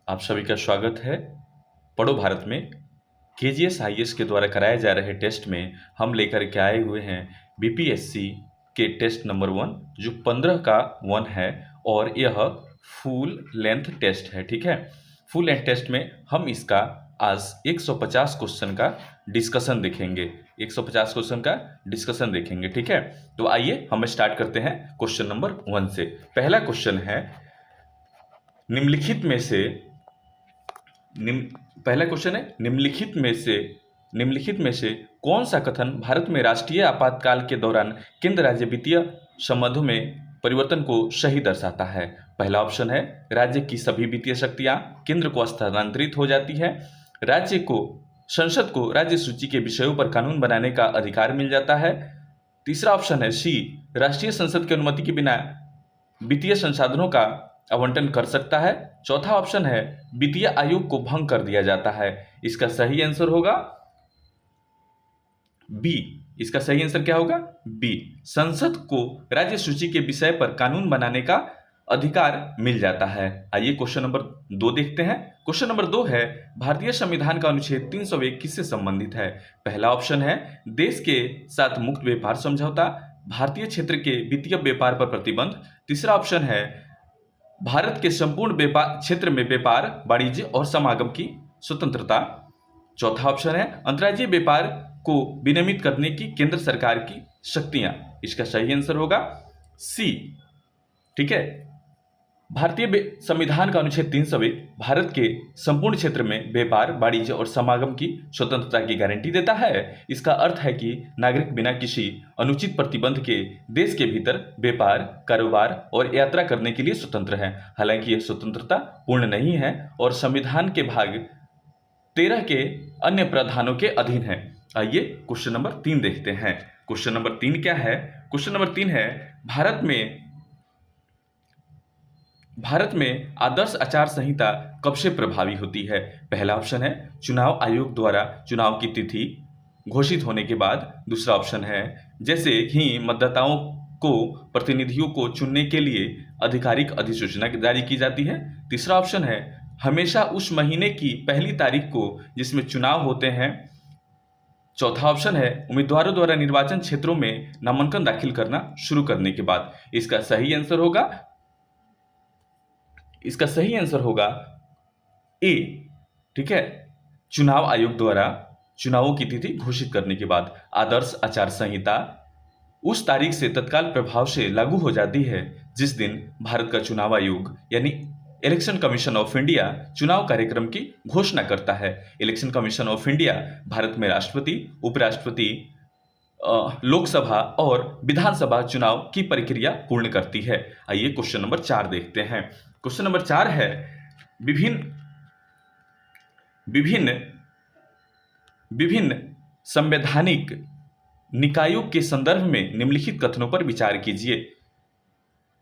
आप सभी का स्वागत है। पढ़ो भारत में केजीएस आईएएस के द्वारा कराए जा रहे टेस्ट में हम लेकर के आए हुए हैं बीपीएससी के टेस्ट नंबर 1 जो 15 का 1 है और यह फुल लेंथ टेस्ट है। ठीक है, फुल लेंथ टेस्ट में हम इसका आज 150 क्वेश्चन का डिस्कशन देखेंगे। 150 क्वेश्चन का डिस्कशन देखेंगे। ठीक है, तो आइए हम स्टार्ट करते हैं क्वेश्चन नंबर 1 से। पहला क्वेश्चन है निम्नलिखित में से पहला क्वेश्चन है निम्नलिखित में से कौन सा कथन भारत में राष्ट्रीय आपातकाल के दौरान केंद्र राज्य वित्तीय संबंधों में परिवर्तन को सही दर्शाता है। पहला ऑप्शन है राज्य की सभी वित्तीय शक्तियां केंद्र को स्थानांतरित हो जाती है। संसद को राज्य सूची के विषयों पर कानून बनाने का अधिकार मिल जाता है। तीसरा ऑप्शन है सी, राष्ट्रीय संसद की अनुमति के बिना वित्तीय संसाधनों का आवंटन कर सकता है। चौथा ऑप्शन है वित्तीय आयोग को भंग कर दिया जाता है। इसका सही आंसर होगा बी। इसका सही आंसर क्या होगा? बी, संसद को राज्य सूची के विषय पर कानून बनाने का अधिकार मिल जाता है। आइए क्वेश्चन नंबर 2 देखते हैं। क्वेश्चन नंबर 2 है भारतीय संविधान का अनुच्छेद 301 किससे संबंधित है? पहला ऑप्शन है देश के साथ मुक्त व्यापार समझौता, भारतीय क्षेत्र के वित्तीय व्यापार पर प्रतिबंध। तीसरा ऑप्शन है भारत के संपूर्ण व्यापार क्षेत्र में व्यापार, वाणिज्य और समागम की स्वतंत्रता। चौथा ऑप्शन है अंतर्राज्यीय व्यापार को विनियमित करने की केंद्र सरकार की शक्तियां। इसका सही आंसर होगा सी। ठीक है, भारतीय संविधान का अनुच्छेद 301 भारत के संपूर्ण क्षेत्र में व्यापार, वाणिज्य और समागम की स्वतंत्रता की गारंटी देता है। इसका अर्थ है कि नागरिक बिना किसी अनुचित प्रतिबंध के देश के भीतर व्यापार, कारोबार और यात्रा करने के लिए स्वतंत्र है। हालांकि यह स्वतंत्रता पूर्ण नहीं है और संविधान के भाग 13 के अन्य प्रावधानों के अधीन है। आइए क्वेश्चन नंबर 3 देखते हैं। क्वेश्चन नंबर 3 क्या है? क्वेश्चन नंबर 3 है भारत में आदर्श आचार संहिता कब से प्रभावी होती है? पहला ऑप्शन है चुनाव आयोग द्वारा चुनाव की तिथि घोषित होने के बाद। दूसरा ऑप्शन है जैसे ही मतदाताओं को प्रतिनिधियों को चुनने के लिए आधिकारिक अधिसूचना जारी की जाती है। तीसरा ऑप्शन है हमेशा उस महीने की पहली तारीख को जिसमें चुनाव होते हैं। चौथा ऑप्शन है उम्मीदवारों द्वारा निर्वाचन क्षेत्रों में नामांकन दाखिल करना शुरू करने के बाद। इसका सही आंसर होगा ए। ठीक है, चुनाव आयोग द्वारा चुनावों की तिथि घोषित करने के बाद। आदर्श आचार संहिता उस तारीख से तत्काल प्रभाव से लागू हो जाती है जिस दिन भारत का चुनाव आयोग यानी इलेक्शन कमीशन ऑफ इंडिया चुनाव कार्यक्रम की घोषणा करता है। Election commission of India Bharat में राष्ट्रपति, उपराष्ट्रपति, लोकसभा और विधानसभा चुनाव की प्रक्रिया पूर्ण करती है। आइए क्वेश्चन नंबर 4 देखते हैं। क्वेश्चन नंबर 4 है विभिन्न संवैधानिक निकायों के संदर्भ में निम्नलिखित कथनों पर विचार कीजिए।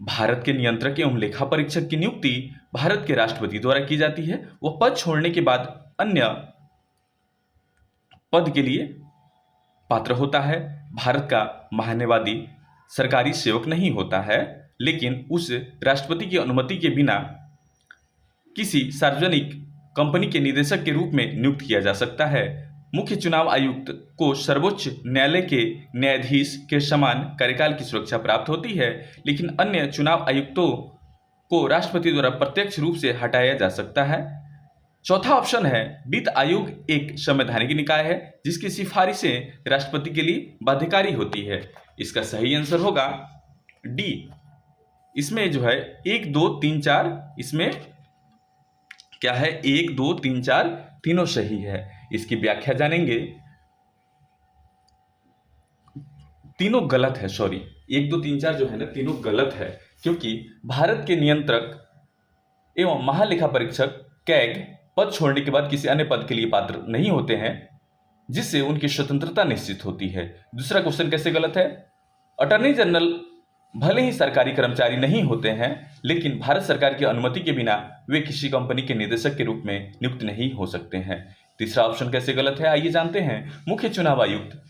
भारत के नियंत्रक एवं लेखा परीक्षक की नियुक्ति भारत के राष्ट्रपति द्वारा की जाती है। वह पद छोड़ने के बाद अन्य पद के लिए पात्र होता है। भारत का महान्यायवादी सरकारी सेवक नहीं होता है, लेकिन उस राष्ट्रपति की अनुमति के बिना किसी सार्वजनिक कंपनी के निदेशक के रूप में नियुक्त किया जा सकता है। मुख्य चुनाव आयुक्त को सर्वोच्च न्यायालय के न्यायाधीश के समान कार्यकाल की सुरक्षा प्राप्त होती है, लेकिन अन्य चुनाव आयुक्तों को राष्ट्रपति द्वारा प्रत्यक्ष रूप से हटाया जा सकता है। चौथा ऑप्शन है वित्त आयोग एक संवैधानिक निकाय है जिसकी सिफारिशें राष्ट्रपति के लिए बाध्यकारी होती है। इसका सही आंसर होगा डी। इसमें जो है 1, 2, 3, 4 इसमें क्या है? 1, 2, 3, 4 तीनों सही है। इसकी व्याख्या जानेंगे। तीनों गलत है, सॉरी 1, 2, 3, 4 जो है ना तीनों गलत है, क्योंकि भारत के नियंत्रक एवं महालेखा परीक्षक कैग पद छोड़ने के बाद किसी अन्य पद के लिए पात्र नहीं होते हैं, जिससे उनकी स्वतंत्रता निश्चित होती है। दूसरा क्वेश्चन कैसे गलत है? अटॉर्नी जनरल भले ही सरकारी कर्मचारी नहीं होते हैं, लेकिन भारत सरकार की अनुमति के बिना वे किसी कंपनी के निदेशक के रूप में नियुक्त नहीं हो सकते हैं। तीसरा ऑप्शन कैसे गलत है, आइए जानते हैं। मुख्य चुनाव आयुक्त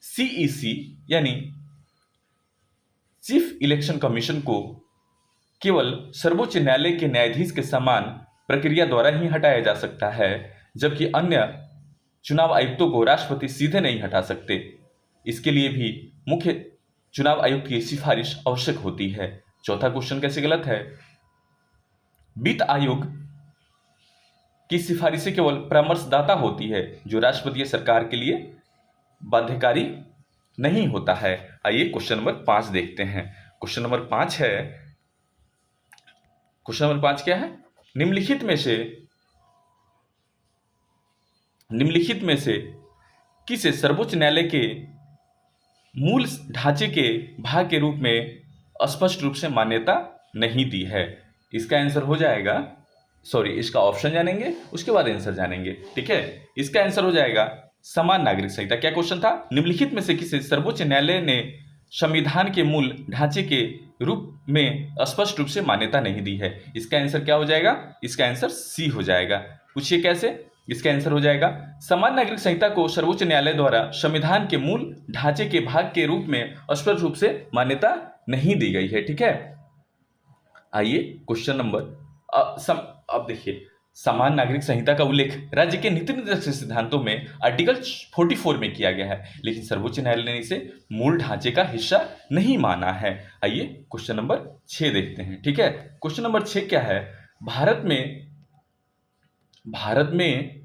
सीईसी यानी चीफ इलेक्शन कमीशन को केवल सर्वोच्च न्यायालय के न्यायाधीश के समान प्रक्रिया द्वारा ही हटाया जा सकता है, जबकि अन्य चुनाव आयुक्तों को राष्ट्रपति सीधे नहीं हटा सकते। इसके लिए भी मुख्य चुनाव आयुक्त की सिफारिश आवश्यक होती है। चौथा क्वेश्चन कैसे गलत है? वित्त आयोग की सिफारिशें केवल परामर्शदाता होती है, जो राष्ट्रपति या सरकार के लिए बाध्यकारी नहीं होता है। आइए क्वेश्चन नंबर 5 देखते हैं। क्वेश्चन नंबर 5 है, क्वेश्चन नंबर 5 क्या है? निम्नलिखित में से किसे सर्वोच्च न्यायालय के मूल ढांचे के भाग के रूप में स्पष्ट रूप से मान्यता नहीं दी है? इसका आंसर हो जाएगा, इसका ऑप्शन जानेंगे, उसके बाद आंसर जानेंगे। ठीक है, इसका आंसर हो जाएगा समान नागरिक संहिता। क्या क्वेश्चन था? निम्नलिखित में से किसे सर्वोच्च न्यायालय ने संविधान के मूल ढांचे के रूप में स्पष्ट रूप से मान्यता नहीं दी है? इसका आंसर क्या हो जाएगा? इसका आंसर सी हो जाएगा। पूछिए कैसे? इसका आंसर हो जाएगा समान नागरिक संहिता को सर्वोच्च न्यायालय द्वारा संविधान के मूल ढांचे के भाग के रूप में स्पष्ट रूप से मान्यता नहीं दी गई है। ठीक है, आइए क्वेश्चन नंबर अब देखिए, समान नागरिक संहिता का उल्लेख राज्य के नीति निर्देशक सिद्धांतों में आर्टिकल 44 में किया गया है, लेकिन सर्वोच्च न्यायालय ने इसे मूल ढांचे का हिस्सा नहीं माना है। आइए क्वेश्चन नंबर 6 देखते हैं। ठीक है, क्वेश्चन नंबर 6 क्या है? भारत में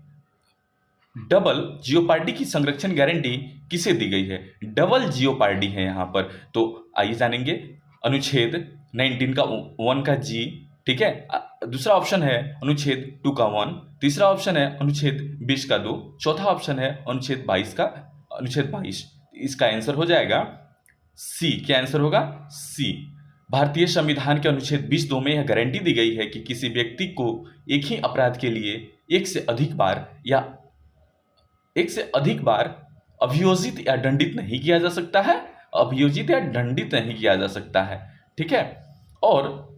डबल जियोपार्डी की संरक्षण गारंटी किसे दी गई है? डबल जियोपार्डी है यहां पर, तो आइए जानेंगे। अनुच्छेद 19 का 1 का जी, ठीक है। दूसरा ऑप्शन है अनुच्छेद 2 का 1, तीसरा ऑप्शन है अनुच्छेद 20 का 2, चौथा ऑप्शन है अनुच्छेद 22। इसका आंसर हो जाएगा सी। क्या आंसर होगा? सी। भारतीय संविधान के अनुच्छेद 20(2) में यह गारंटी दी गई है कि किसी व्यक्ति को एक ही अपराध के लिए एक से अधिक बार अभियोजित या दंडित नहीं किया जा सकता है। अभियोजित या दंडित नहीं किया जा सकता है, ठीक है। और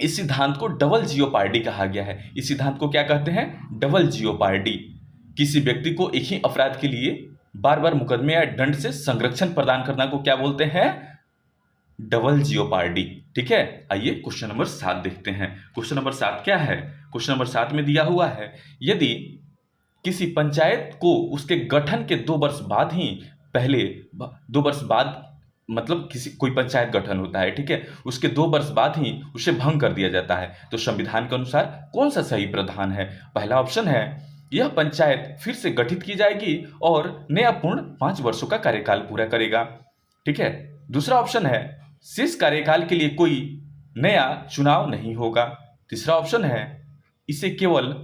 इस सिद्धांत को डबल जियोपार्डी कहा गया है। इस सिद्धांत को क्या कहते हैं? Double jeopardy. किसी व्यक्ति को एक ही अपराध के लिए बार बार मुकदमे या दंड से संरक्षण प्रदान करना को क्या बोलते हैं? डबल जियोपार्डी, ठीक है। आइए क्वेश्चन नंबर 7 देखते हैं। क्वेश्चन नंबर 7 क्या है? क्वेश्चन नंबर 7 में दिया हुआ है, यदि किसी पंचायत को उसके गठन के 2 वर्ष बाद ही मतलब कोई पंचायत गठन होता है, ठीक है, उसके 2 वर्ष बाद ही उसे भंग कर दिया जाता है, तो संविधान के अनुसार कौन सा सही प्रावधान है? पहला ऑप्शन है, यह पंचायत फिर से गठित की जाएगी और नया पूर्ण 5 वर्षों का कार्यकाल पूरा करेगा, ठीक है। दूसरा ऑप्शन है, शेष कार्यकाल के लिए कोई नया चुनाव नहीं होगा। तीसरा ऑप्शन है, इसे केवल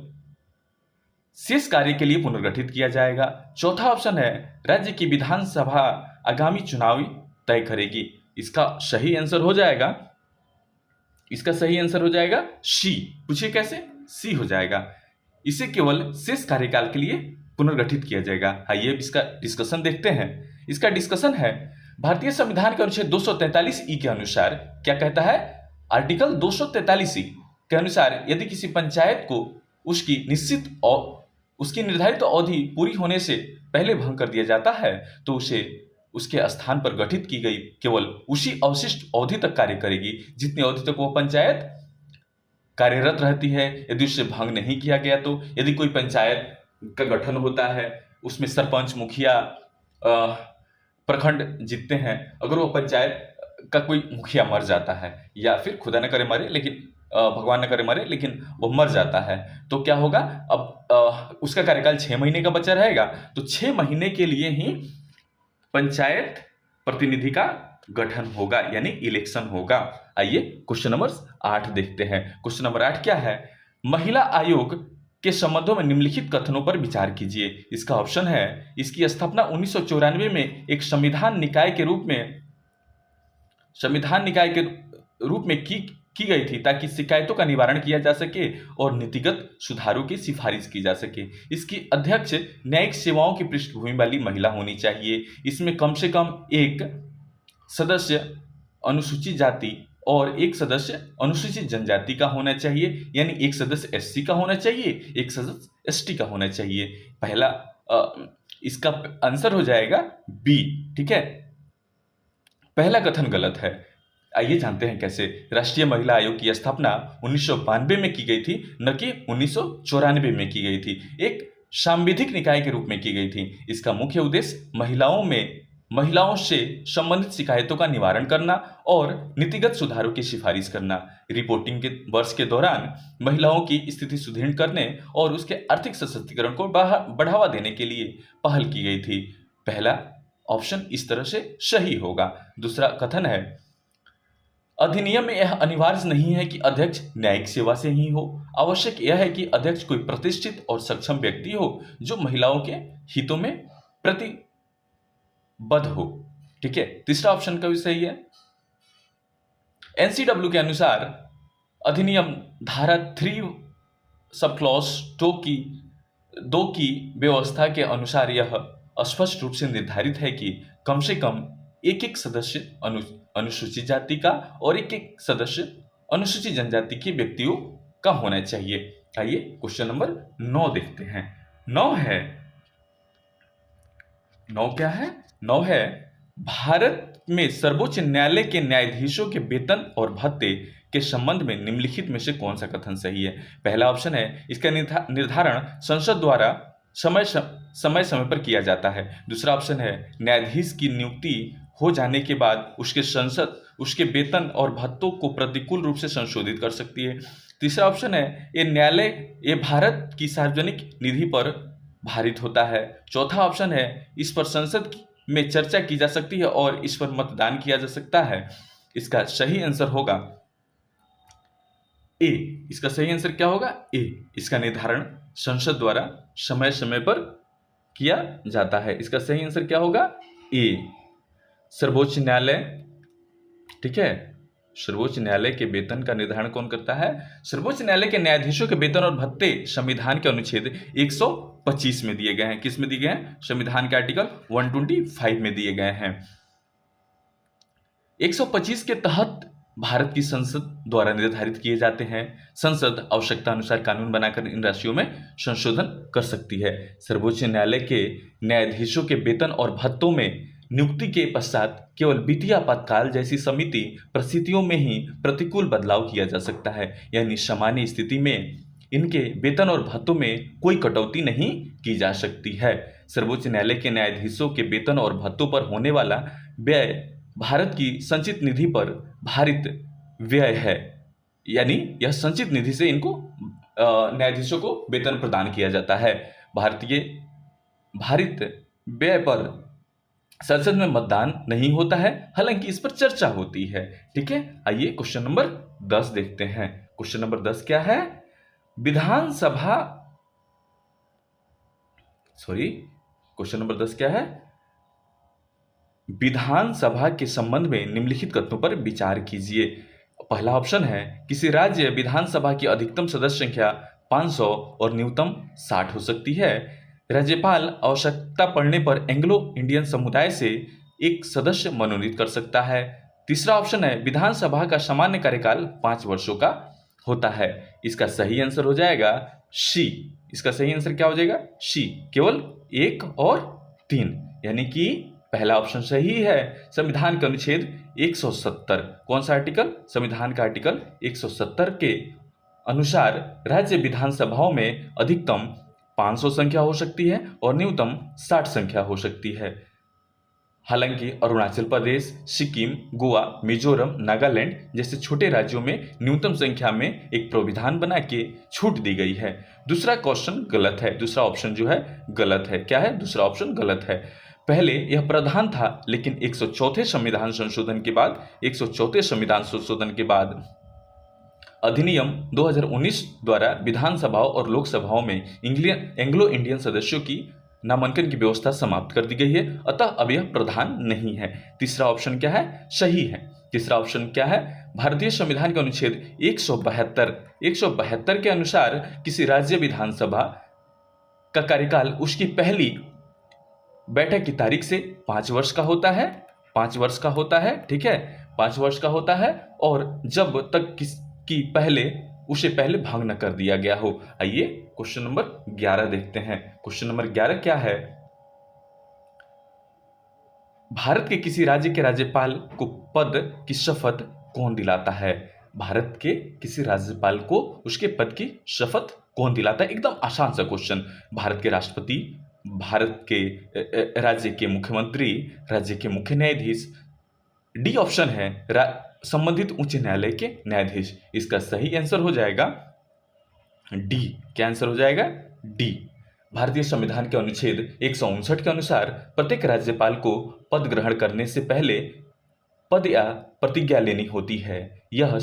शेष कार्य के लिए पुनर्गठित किया जाएगा। चौथा ऑप्शन है, राज्य की विधानसभा आगामी चुनाव तय करेगी। इसका सही आंसर हो जाएगा सी। पूछिए कैसे? सी हो जाएगा। इसे केवल शेष कार्यकाल के लिए पुनर्गठित किया जाएगा। आइए इसका डिस्कशन देखते हैं। इसका डिस्कशन है, भारतीय संविधान के अनुच्छेद 243(ई) के अनुसार क्या कहता है? आर्टिकल 243(ई) के अनुसार यदि किसी पंचायत को उसकी निर्धारित अवधि पूरी होने से पहले भंग कर दिया जाता है, तो उसे उसके स्थान पर गठित की गई केवल उसी अवशिष्ट अवधि तक कार्य करेगी जितनी अवधि तक वो पंचायत कार्यरत रहती है। यदि उससे भंग नहीं किया गया, तो यदि कोई पंचायत का गठन होता है, उसमें सरपंच, मुखिया, प्रखंड जीतते हैं, अगर वो पंचायत का कोई मुखिया मर जाता है या फिर खुदा न करे मरे, लेकिन भगवान न करे मरे, लेकिन वो मर जाता है, तो क्या होगा? अब उसका कार्यकाल 6 महीने का बचा रहेगा, तो 6 महीने के लिए ही पंचायत प्रतिनिधि का गठन होगा, यानी इलेक्शन होगा। आइए क्वेश्चन नंबर 8 देखते हैं। क्वेश्चन नंबर 8 क्या है? महिला आयोग के संबंधों में निम्नलिखित कथनों पर विचार कीजिए। इसका ऑप्शन है, इसकी स्थापना 1994 में एक संविधान निकाय के रूप में की गई थी, ताकि शिकायतों का निवारण किया जा सके और नीतिगत सुधारों की सिफारिश की जा सके। इसकी अध्यक्ष न्यायिक सेवाओं की पृष्ठभूमि वाली महिला होनी चाहिए। इसमें कम से कम एक सदस्य अनुसूचित जाति और एक सदस्य अनुसूचित जनजाति का होना चाहिए, यानी एक सदस्य एससी का होना चाहिए, एक सदस्य एसटी का होना चाहिए। पहला इसका आंसर हो जाएगा बी, ठीक है। पहला कथन गलत है। आइए जानते हैं कैसे। राष्ट्रीय महिला आयोग की स्थापना 1992 में की गई थी, न कि 1994 में की गई थी। एक सांविधिक निकाय के रूप में की गई थी। इसका मुख्य उद्देश्य महिलाओं से संबंधित शिकायतों का निवारण करना और नीतिगत सुधारों की सिफारिश करना, रिपोर्टिंग के वर्ष के दौरान महिलाओं की स्थिति सुदृढ़ करने और उसके आर्थिक सशक्तिकरण को बढ़ावा देने के लिए पहल की गई थी। पहला ऑप्शन इस तरह से सही होगा। दूसरा कथन है, अधिनियम में यह अनिवार्य नहीं है कि अध्यक्ष न्यायिक सेवा से ही हो। आवश्यक यह है कि अध्यक्ष कोई प्रतिष्ठित और सक्षम व्यक्ति हो जो महिलाओं के हितों में प्रतिबद्ध हो। ठीक है, तीसरा ऑप्शन का भी सही है। एनसीडब्ल्यू के अनुसार अधिनियम धारा 3 सब क्लॉज 2 की व्यवस्था के अनुसार यह स्पष्ट रूप से निर्धारित है कि कम से कम एक सदस्य अनुसूचित जाति का और एक सदस्य अनुसूचित जनजाति के व्यक्तियों का होना चाहिए। आइए क्वेश्चन नंबर 9 देखते हैं। 9 क्या है? 9 है, भारत में सर्वोच्च न्यायालय के न्यायाधीशों के वेतन और भत्ते के संबंध में निम्नलिखित में से कौन सा कथन सही है? पहला ऑप्शन है, इसका निर्धारण संसद द्वारा समय समय पर किया जाता है। दूसरा ऑप्शन है, न्यायाधीश की नियुक्ति हो जाने के बाद संसद उसके वेतन और भत्तों को प्रतिकूल रूप से संशोधित कर सकती है। तीसरा ऑप्शन है, ये भारत की सार्वजनिक निधि पर भारित होता है। चौथा ऑप्शन है, इस पर संसद में चर्चा की जा सकती है और इस पर मतदान किया जा सकता है। इसका सही आंसर होगा ए। इसका सही आंसर क्या होगा? ए। इसका निर्धारण संसद द्वारा समय समय पर किया जाता है। इसका सही आंसर क्या होगा? ए। सर्वोच्च न्यायालय, ठीक है, सर्वोच्च न्यायालय के वेतन का निर्धारण कौन करता है? सर्वोच्च न्यायालय के न्यायाधीशों के वेतन और भत्ते संविधान के अनुच्छेद 125 में दिए गए हैं। किस में दिए गए हैं? संविधान के आर्टिकल 125 में दिए गए हैं। 125 के तहत भारत की संसद द्वारा निर्धारित किए जाते हैं। संसद आवश्यकता अनुसार कानून बनाकर इन राशियों में संशोधन कर सकती है। सर्वोच्च न्यायालय के न्यायाधीशों के वेतन और भत्तों में नियुक्ति के पश्चात केवल वित्तीय आपातकाल जैसी समिति परिस्थितियों में ही प्रतिकूल बदलाव किया जा सकता है, यानी सामान्य स्थिति में इनके वेतन और भत्तों में कोई कटौती नहीं की जा सकती है। सर्वोच्च न्यायालय के न्यायाधीशों के वेतन और भत्तों पर होने वाला व्यय भारत की संचित निधि पर भारित व्यय है, यानी यह संचित निधि से इनको न्यायाधीशों को वेतन प्रदान किया जाता है। भारित व्यय पर संसद में मतदान नहीं होता है, हालांकि इस पर चर्चा होती है। ठीक है, आइए क्वेश्चन नंबर 10 देखते हैं। क्वेश्चन नंबर 10 क्या है? क्वेश्चन नंबर 10 क्या है? विधानसभा के संबंध में निम्नलिखित कथनों पर विचार कीजिए। पहला ऑप्शन है, किसी राज्य विधानसभा की अधिकतम सदस्य संख्या 500 और न्यूनतम 60 हो सकती है। राज्यपाल आवश्यकता पड़ने पर एंग्लो इंडियन समुदाय से एक सदस्य मनोनीत कर सकता है। तीसरा ऑप्शन है, विधानसभा का सामान्य कार्यकाल 5 वर्षों का होता है। इसका सही आंसर हो जाएगा सी। इसका सही आंसर क्या हो जाएगा? सी, केवल 1 और 3, यानी कि पहला ऑप्शन सही है। संविधान के अनुच्छेद 170, कौन सा आर्टिकल? संविधान का आर्टिकल 170 के अनुसार राज्य विधानसभाओं में अधिकतम 500 संख्या हो सकती है और न्यूनतम 60 संख्या हो सकती है। हालांकि अरुणाचल प्रदेश, सिक्किम, गोवा, मिजोरम, नागालैंड जैसे छोटे राज्यों में न्यूनतम संख्या में एक प्रावधान बना के छूट दी गई है। दूसरा क्वेश्चन गलत है, दूसरा ऑप्शन जो है गलत है। क्या है? दूसरा ऑप्शन गलत है। पहले यह प्रावधान था, लेकिन 104 संविधान संशोधन के बाद अधिनियम 2019 द्वारा विधानसभाओं और लोकसभाओं में एंग्लो इंडियन सदस्यों की नामांकन की व्यवस्था समाप्त कर दी गई है, अतः अब यह प्रावधान नहीं है। तीसरा ऑप्शन क्या है? सही है। तीसरा ऑप्शन क्या है? भारतीय संविधान के अनुच्छेद 172 के अनुसार किसी राज्य विधानसभा का कार्यकाल उसकी पहली बैठक की तारीख से 5 वर्ष का होता है। 5 वर्ष का होता है, ठीक है, 5 वर्ष का होता है, और जब तक कि उसे पहले भंग न कर दिया गया हो। आइए क्वेश्चन नंबर 11 देखते हैं। क्वेश्चन नंबर 11 क्या है? भारत के किसी राज्य के राज्यपाल को पद की शपथ कौन दिलाता है? भारत के किसी राज्यपाल को उसके पद की शपथ कौन दिलाता है? एकदम आसान सा क्वेश्चन। भारत के राष्ट्रपति, भारत के राज्य के मुख्यमंत्री, राज्य के मुख्य न्यायाधीश। डी ऑप्शन है संबंधित उच्च न्यायालय के न्यायाधीश। इसका सही आंसर हो जाएगा डी। क्या आंसर हो जाएगा? डी। भारतीय संविधान के अनुच्छेद 159 के अनुसार प्रत्येक राज्यपाल को पद ग्रहण करने से पहले पद या प्रतिज्ञा लेनी होती है। यह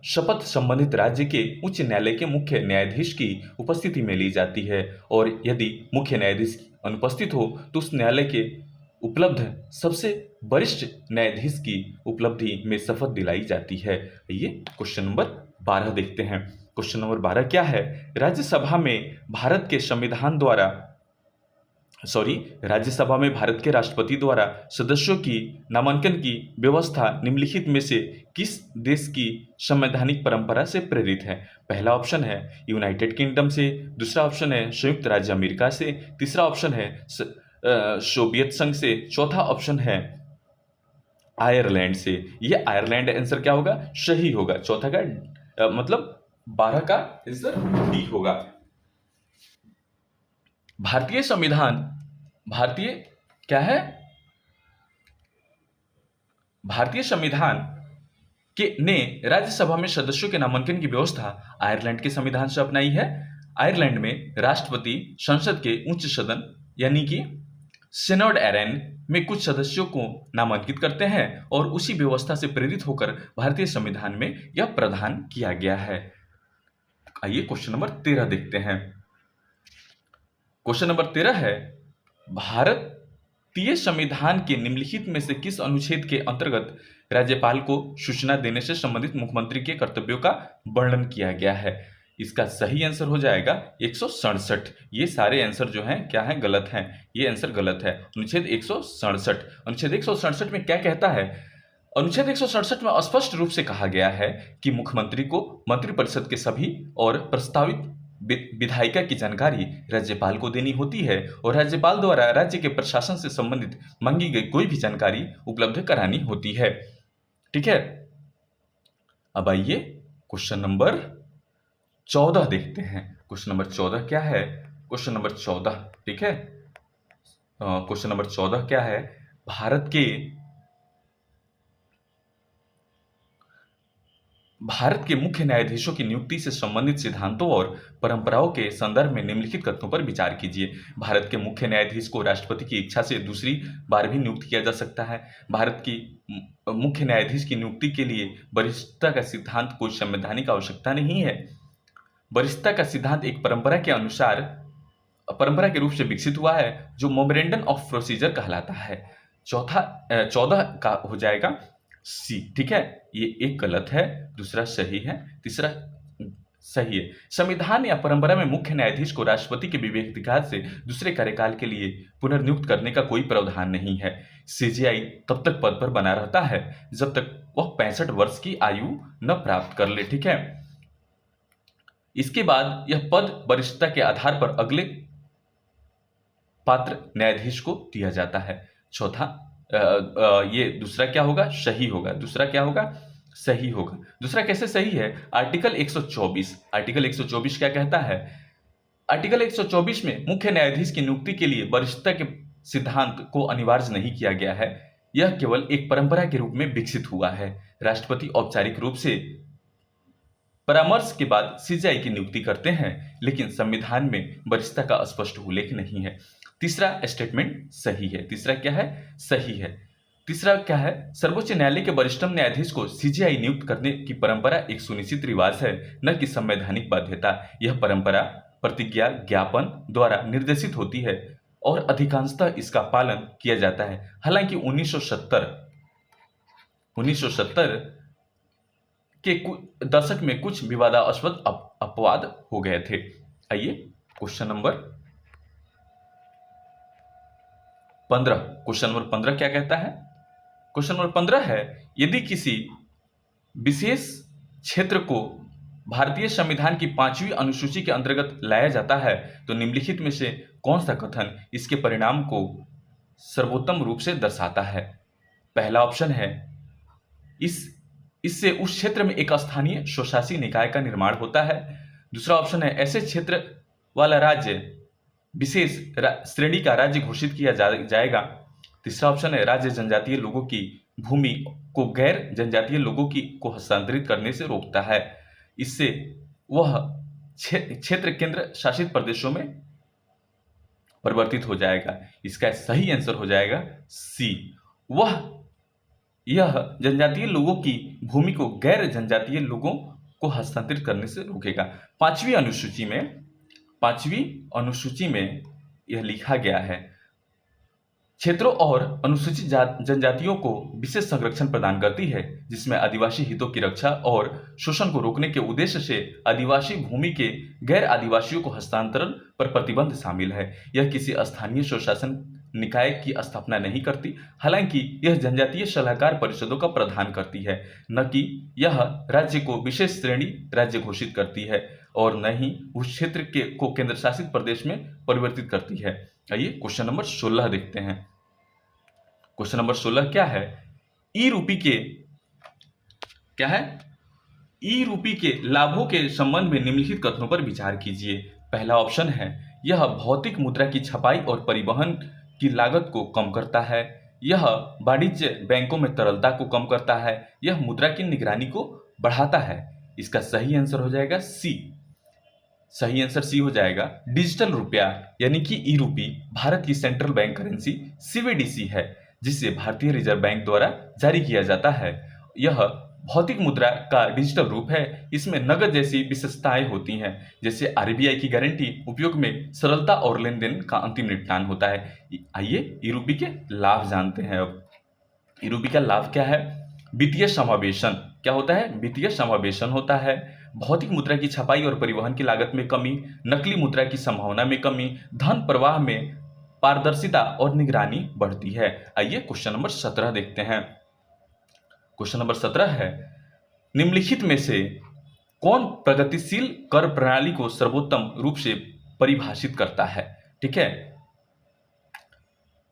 शपथ संबंधित राज्य के उच्च न्यायालय के मुख्य न्यायाधीश की उपस्थिति में ली जाती है, और यदि मुख्य न्यायाधीश अनुपस्थित हो तो उस न्यायालय के उपलब्ध सबसे वरिष्ठ न्यायाधीश की उपलब्धि में शपथ दिलाई जाती है। ये क्वेश्चन नंबर 12 देखते हैं। क्वेश्चन नंबर 12 क्या है? राज्यसभा में भारत के राष्ट्रपति द्वारा सदस्यों की नामांकन की व्यवस्था निम्नलिखित में से किस देश की संवैधानिक परंपरा से प्रेरित है? पहला ऑप्शन है यूनाइटेड किंगडम से, दूसरा ऑप्शन है संयुक्त राज्य अमेरिका से, तीसरा ऑप्शन है सोवियत संघ से, चौथा ऑप्शन है आयरलैंड से। ये आयरलैंड आंसर क्या होगा? सही होगा। चौथा का मतलब 12 का आंसर डी होगा। भारतीय संविधान ने राज्यसभा में सदस्यों के नामांकन की व्यवस्था आयरलैंड के संविधान से अपनाई है। आयरलैंड में राष्ट्रपति संसद के उच्च सदन यानी कि सिनोड एरेन में कुछ सदस्यों को नामांकित करते हैं, और उसी व्यवस्था से प्रेरित होकर भारतीय संविधान में यह प्रावधान किया गया है। आइए क्वेश्चन नंबर 13 देखते हैं। क्वेश्चन नंबर 13 है, भारतीय संविधान के निम्नलिखित में से किस अनुच्छेद के अंतर्गत राज्यपाल को सूचना देने से संबंधित मुख्यमंत्री के कर्तव्यों का वर्णन किया गया है? इसका सही आंसर हो जाएगा 167। ये सारे आंसर जो हैं क्या हैं? गलत हैं। ये आंसर गलत है। अनुच्छेद 167। अनुच्छेद 167 में क्या कहता है? अनुच्छेद 167 में स्पष्ट रूप से कहा गया है कि मुख्यमंत्री को मंत्रिपरिषद के सभी और प्रस्तावित विधायिका की जानकारी राज्यपाल को देनी होती है, और राज्यपाल द्वारा राज्य के प्रशासन से संबंधित मांगी गई कोई भी जानकारी उपलब्ध करानी होती है। ठीक है, अब आइए क्वेश्चन नंबर 14 देखते हैं। क्वेश्चन नंबर 14 क्या है? क्वेश्चन नंबर 14, ठीक है, क्वेश्चन नंबर 14 क्या है? भारत के मुख्य न्यायाधीशों की नियुक्ति से संबंधित सिद्धांतों और परंपराओं के संदर्भ में निम्नलिखित कथनों पर विचार कीजिए। भारत के मुख्य न्यायाधीश को राष्ट्रपति की इच्छा से दूसरी बार भी नियुक्त किया जा सकता है। भारत की मुख्य न्यायाधीश की नियुक्ति के लिए वरिष्ठता का सिद्धांत कोई संवैधानिक आवश्यकता नहीं है। वरिष्ठता का सिद्धांत एक परंपरा के रूप से विकसित हुआ है, जो मेमोरेंडम ऑफ प्रोसीजर कहलाता है। 14 का हो जाएगा सी। ठीक है, ये एक गलत है, दूसरा सही है, तीसरा सही है। संविधान या परंपरा में मुख्य न्यायाधीश को राष्ट्रपति के विवेकाधिकार से दूसरे कार्यकाल के लिए पुनर्नियुक्त करने का कोई प्रावधान नहीं है। सीजेआई तब तक पद पर बना रहता है जब तक वह 65 वर्ष की आयु न प्राप्त कर ले। ठीक है, इसके बाद यह पद वरिष्ठता के आधार पर अगले पात्र न्यायाधीश को दिया जाता है। ये दूसरा क्या होगा? सही होगा। दूसरा क्या होगा? सही होगा। दूसरा कैसे सही है? आर्टिकल 124 क्या कहता है? आर्टिकल 124 में मुख्य न्यायाधीश की नियुक्ति के लिए वरिष्ठता के सिद्धांत को अनिवार्य नहीं किया गया है। यह केवल एक परंपरा के रूप में विकसित हुआ है। राष्ट्रपति औपचारिक रूप से परामर्श के बाद सीजेआई की नियुक्ति करते हैं, लेकिन संविधान में वरिष्ठता का स्पष्ट उल्लेख नहीं है। तीसरा स्टेटमेंट सही है। तीसरा क्या है? सही है। तीसरा क्या है? सर्वोच्च न्यायालय के वरिष्ठतम न्यायाधीश को सीजेआई नियुक्त करने की परंपरा एक सुनिश्चित रिवाज है, न कि संवैधानिक बाध्यता। यह परंपरा प्रतिज्ञा ज्ञापन द्वारा निर्देशित होती है और अधिकांशतः इसका पालन किया जाता है। हालांकि 1970 के दशक में कुछ विवादास्पद अपवाद हो गए थे। आइए क्वेश्चन नंबर 15। क्वेश्चन नंबर 15 क्या कहता है? क्वेश्चन नंबर 15 है, यदि किसी विशेष क्षेत्र को भारतीय संविधान की 5वीं अनुसूची के अंतर्गत लाया जाता है तो निम्नलिखित में से कौन सा कथन इसके परिणाम को सर्वोत्तम रूप से दर्शाता है? पहला ऑप्शन है इस इससे उस क्षेत्र में एक स्थानीय स्वशासी निकाय का निर्माण होता है। दूसरा ऑप्शन है ऐसे क्षेत्र वाला राज्य विशेष श्रेणी का राज्य घोषित किया जाएगा। तीसरा ऑप्शन है राज्य जनजातीय लोगों की भूमि को गैर जनजातीय लोगों को हस्तांतरित करने से रोकता है। इससे वह क्षेत्र केंद्र शासित प्रदेशों में परिवर्तित हो जाएगा। इसका सही आंसर हो जाएगा सी। यह जनजातीय लोगों की भूमि को गैर जनजातीय लोगों को हस्तांतरित करने से रोकेगा। पांचवी अनुसूची में यह लिखा गया है क्षेत्रों और अनुसूचित जनजातियों को विशेष संरक्षण प्रदान करती है, जिसमें आदिवासी हितों की रक्षा और शोषण को रोकने के उद्देश्य से आदिवासी भूमि के गैर आदिवासियों को हस्तांतरण पर प्रतिबंध शामिल है। यह किसी स्थानीय स्वशासन निकाय की स्थापना नहीं करती, हालांकि यह जनजातीय सलाहकार परिषदों का प्रावधान करती है, न कि यह राज्य को विशेष श्रेणी राज्य घोषित करती है और न ही उस क्षेत्र को केंद्र शासित प्रदेश में परिवर्तित करती है। आइए क्वेश्चन नंबर 16 देखते हैं। क्वेश्चन नंबर 16 क्या है? ई रूपी के लाभों के संबंध में निम्नलिखित कथनों पर विचार कीजिए। पहला ऑप्शन है यह भौतिक मुद्रा की छपाई और परिवहन की लागत को कम करता है। यह वाणिज्य बैंकों में तरलता को कम करता है। यह मुद्रा की निगरानी को बढ़ाता है। इसका सही आंसर हो जाएगा सी। सही आंसर सी हो जाएगा। डिजिटल रुपया यानी कि ई रूपी भारत की सेंट्रल बैंक करेंसी सीबीडीसी है, जिसे भारतीय रिजर्व बैंक द्वारा जारी किया जाता है। यह भौतिक मुद्रा का डिजिटल रूप है। इसमें नकद जैसी विशेषताएं होती हैं, जैसे आरबीआई की गारंटी, उपयोग में सरलता और लेन देन का अंतिम निपटान होता है। आइए ई रूपी के लाभ जानते हैं। अब ई रूपी का लाभ क्या है? वित्तीय समावेशन क्या होता है? वित्तीय समावेशन होता है। भौतिक मुद्रा की छपाई और परिवहन की लागत में कमी, नकली मुद्रा की संभावना में कमी, धन प्रवाह में पारदर्शिता और निगरानी बढ़ती है। आइए क्वेश्चन नंबर 17 देखते हैं। क्वेश्चन नंबर 17 है निम्नलिखित में से कौन प्रगतिशील कर प्रणाली को सर्वोत्तम रूप से परिभाषित करता है? ठीक है,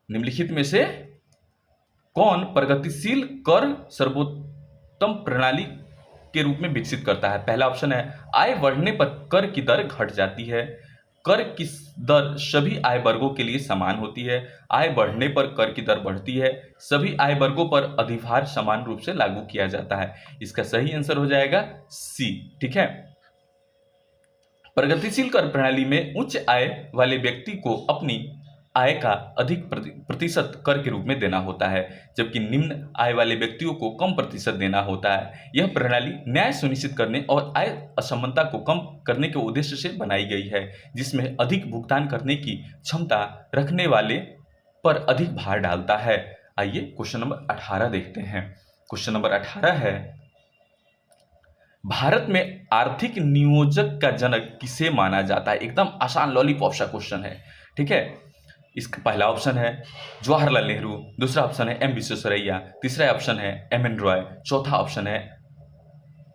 निम्नलिखित में से कौन प्रगतिशील कर सर्वोत्तम प्रणाली के रूप में विकसित करता है? पहला ऑप्शन है आय बढ़ने पर कर की दर घट जाती है। कर की दर सभी आय वर्गों के लिए समान होती है। आय बढ़ने पर कर की दर बढ़ती है। सभी आय वर्गों पर अधिभार समान रूप से लागू किया जाता है। इसका सही आंसर हो जाएगा सी। ठीक है, प्रगतिशील कर प्रणाली में उच्च आय वाले व्यक्ति को अपनी आय का अधिक प्रतिशत कर के रूप में देना होता है, जबकि निम्न आय वाले व्यक्तियों को कम प्रतिशत देना होता है। यह प्रणाली न्याय सुनिश्चित करने और आय असमानता को कम करने के उद्देश्य से बनाई गई है, जिसमें अधिक भुगतान करने की क्षमता रखने वाले पर अधिक भार डालता है। आइए क्वेश्चन नंबर 18 देखते हैं। क्वेश्चन नंबर 18 है भारत में आर्थिक नियोजक का जनक किसे माना जाता है? एकदम आसान लॉलीपॉप सा क्वेश्चन है। ठीक है, इसका पहला ऑप्शन है जवाहरलाल नेहरू, दूसरा ऑप्शन है एम विश्वेश्वरैया, तीसरा ऑप्शन है एम एन रॉय, चौथा ऑप्शन है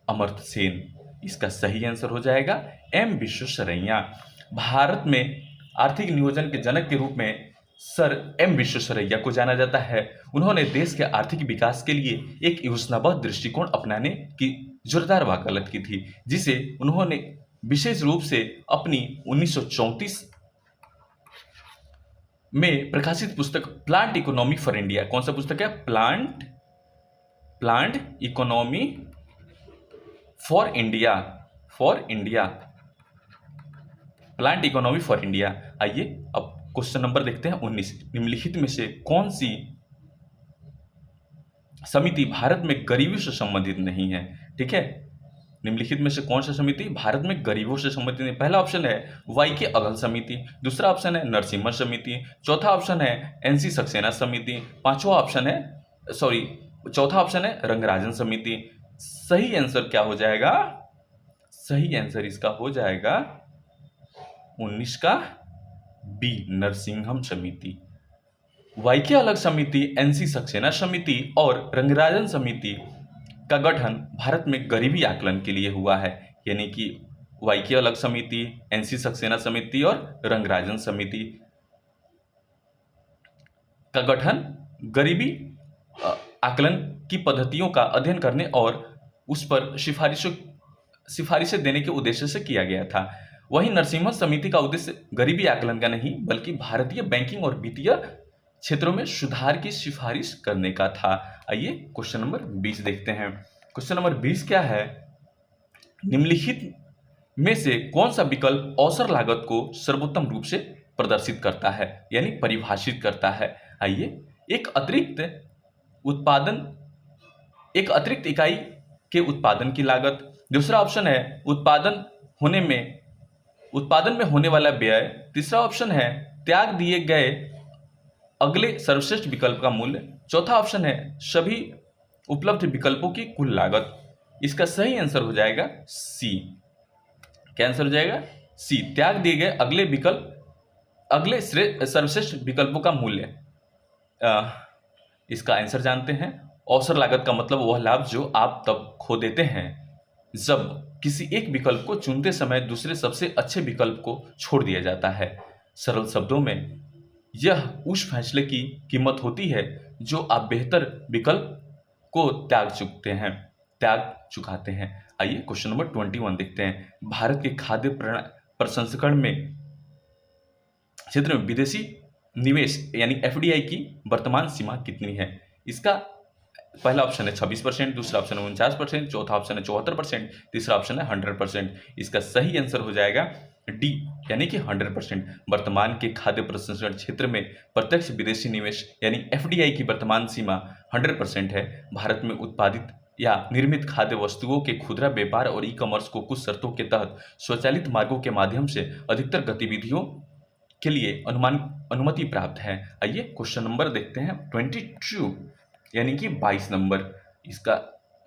अमर्त्य सेन। इसका सही आंसर हो जाएगा एम विश्वेश्वरैया। भारत में आर्थिक नियोजन के जनक के रूप में सर एम विश्वेश्वरैया को जाना जाता है। उन्होंने देश के आर्थिक विकास के लिए एक योजनाबद्ध दृष्टिकोण अपनाने की जोरदार वकालत की थी, जिसे उन्होंने विशेष रूप से अपनी 1934 में प्रकाशित पुस्तक प्लांट इकोनॉमी फॉर इंडिया, कौन सा पुस्तक है? Plant economy for India, plant economy for India. आइए अब क्वेश्चन नंबर देखते हैं 19। निम्नलिखित में से कौन सी समिति भारत में गरीबी से संबंधित नहीं है? ठीक है, निम्नलिखित में से कौन सा समिति भारत में गरीबों से संबंधित नहीं? पहला ऑप्शन है वाईके अघल समिति, दूसरा ऑप्शन है नरसिम्हा समिति, चौथा ऑप्शन है एनसी सक्सेना समिति, चौथा ऑप्शन है रंगराजन समिति। सही आंसर क्या हो जाएगा? सही आंसर इसका हो जाएगा 19 का बी, नरसिंहम समिति। वाईके अलग समिति, एनसी सक्सेना समिति और रंगराजन समिति का गठन भारत में गरीबी आकलन के लिए हुआ है, यानी कि वाईके अलग समिति, एनसी सक्सेना समिति और रंगराजन समिति का गठन गरीबी आकलन की पद्धतियों का अध्ययन करने और उस पर सिफारिशें देने के उद्देश्य से किया गया था। वहीं नरसिम्हा समिति का उद्देश्य गरीबी आकलन का नहीं बल्कि भारतीय बैंकिंग और वित्तीय क्षेत्रों में सुधार की सिफारिश करने का था। आइए क्वेश्चन नंबर 20 देखते हैं। क्वेश्चन नंबर 20 क्या है? निम्नलिखित में से कौन सा विकल्प अवसर लागत को सर्वोत्तम रूप से प्रदर्शित करता है यानी परिभाषित करता है? आइए, एक अतिरिक्त इकाई के उत्पादन की लागत। दूसरा ऑप्शन है उत्पादन में होने वाला व्यय। तीसरा ऑप्शन है त्याग दिए गए अगले सर्वश्रेष्ठ विकल्प का मूल्य। चौथा ऑप्शन है सभी उपलब्ध विकल्पों की कुल लागत। इसका सही आंसर हो जाएगा सी। क्या आंसर हो जाएगा? सी, त्याग दिए गए अगले सर्वश्रेष्ठ विकल्पों का मूल्य। इसका आंसर जानते हैं। अवसर लागत का मतलब वह लाभ जो आप तब खो देते हैं जब किसी एक विकल्प को चुनते समय दूसरे सबसे अच्छे विकल्प को छोड़ दिया जाता है। सरल शब्दों में यह उस फैसले की कीमत होती है जो आप बेहतर विकल्प को त्याग चुकाते हैं। आइए क्वेश्चन नंबर 21 देखते हैं। भारत के खाद्य प्रसंस्करण में क्षेत्र में विदेशी निवेश यानी एफडीआई की वर्तमान सीमा कितनी है? इसका पहला ऑप्शन है 26%, दूसरा ऑप्शन है 49%, चौथा ऑप्शन है 74%, तीसरा ऑप्शन है 100%। इसका सही आंसर हो जाएगा डी यानी कि 100%। वर्तमान के खाद्य प्रसंस्करण क्षेत्र में प्रत्यक्ष विदेशी निवेश यानी एफडीआई की वर्तमान सीमा 100% है। भारत में उत्पादित या निर्मित खाद्य वस्तुओं के खुदरा व्यापार और ई कॉमर्स को कुछ शर्तों के तहत स्वचालित मार्गों के माध्यम से अधिकतर गतिविधियों के लिए अनुमति प्राप्त है। आइए क्वेश्चन नंबर देखते हैं 22 यानी कि 22 नंबर। इसका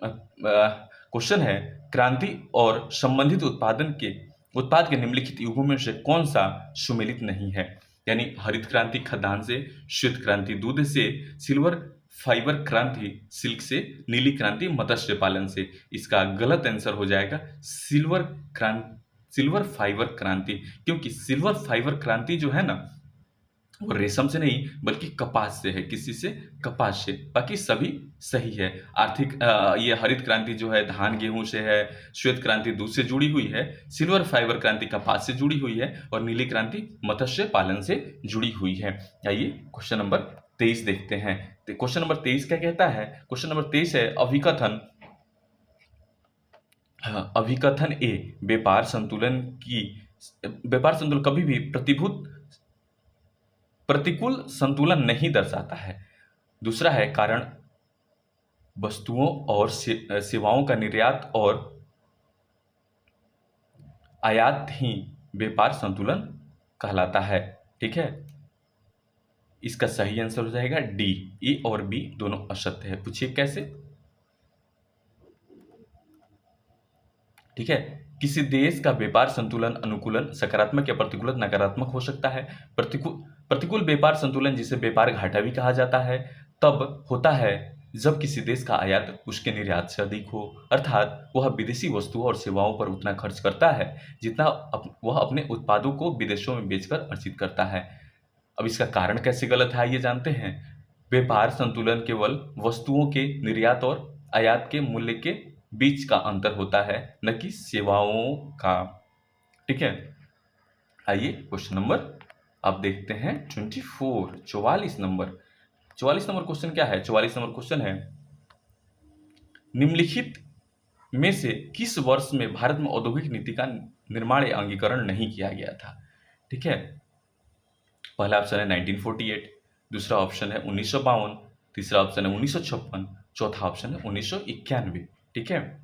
क्वेश्चन है क्रांति और संबंधित उत्पाद के निम्नलिखित युगों में से कौन सा सुमेलित नहीं है? यानी हरित क्रांति खाद्यान्न से, श्वेत क्रांति दूध से, सिल्वर फाइबर क्रांति सिल्क से, नीली क्रांति मत्स्य पालन से। इसका गलत आंसर हो जाएगा सिल्वर फाइबर क्रांति, क्योंकि सिल्वर फाइबर क्रांति जो है ना वो रेशम से नहीं बल्कि कपास से है। किसी से? कपास से। बाकी सभी सही है। ये हरित क्रांति जो है धान गेहूं से है, श्वेत क्रांति दूध से जुड़ी हुई है, सिल्वर फाइबर क्रांति कपास से जुड़ी हुई है और नीली क्रांति मत्स्य पालन से जुड़ी हुई है। आइए क्वेश्चन नंबर 23 देखते हैं। क्वेश्चन नंबर 23 क्या कहता है? क्वेश्चन नंबर 23 है अभिकथन ए व्यापार संतुलन कभी भी प्रतिकूल संतुलन नहीं दर्शाता है। दूसरा है कारण वस्तुओं और सेवाओं का निर्यात और आयात ही व्यापार संतुलन कहलाता है। ठीक है, इसका सही आंसर हो जाएगा डी। ए और बी दोनों असत्य है। पूछिए कैसे? ठीक है, किसी देश का व्यापार संतुलन अनुकूलन सकारात्मक या प्रतिकूल नकारात्मक हो सकता है। प्रतिकूल व्यापार संतुलन जिसे व्यापार घाटा भी कहा जाता है तब होता है जब किसी देश का आयात उसके निर्यात से अधिक हो, अर्थात वह विदेशी वस्तुओं और सेवाओं पर उतना खर्च करता है जितना वह अपने उत्पादों को विदेशों में बेचकर अर्जित करता है। अब इसका कारण कैसे गलत है आइए जानते हैं। व्यापार संतुलन केवल वस्तुओं के निर्यात और आयात के मूल्य के बीच का अंतर होता है, न कि सेवाओं का। ठीक है, आइए क्वेश्चन नंबर अब देखते हैं 44 नंबर क्वेश्चन क्या है? 44 नंबर क्वेश्चन है निम्नलिखित में से किस वर्ष में भारत में औद्योगिक नीति का निर्माण या अंगीकरण नहीं किया गया था? ठीक है, पहला ऑप्शन है 1948, दूसरा ऑप्शन है 1952, तीसरा ऑप्शन है 1956, चौथा ऑप्शन है 1991। ठीक है,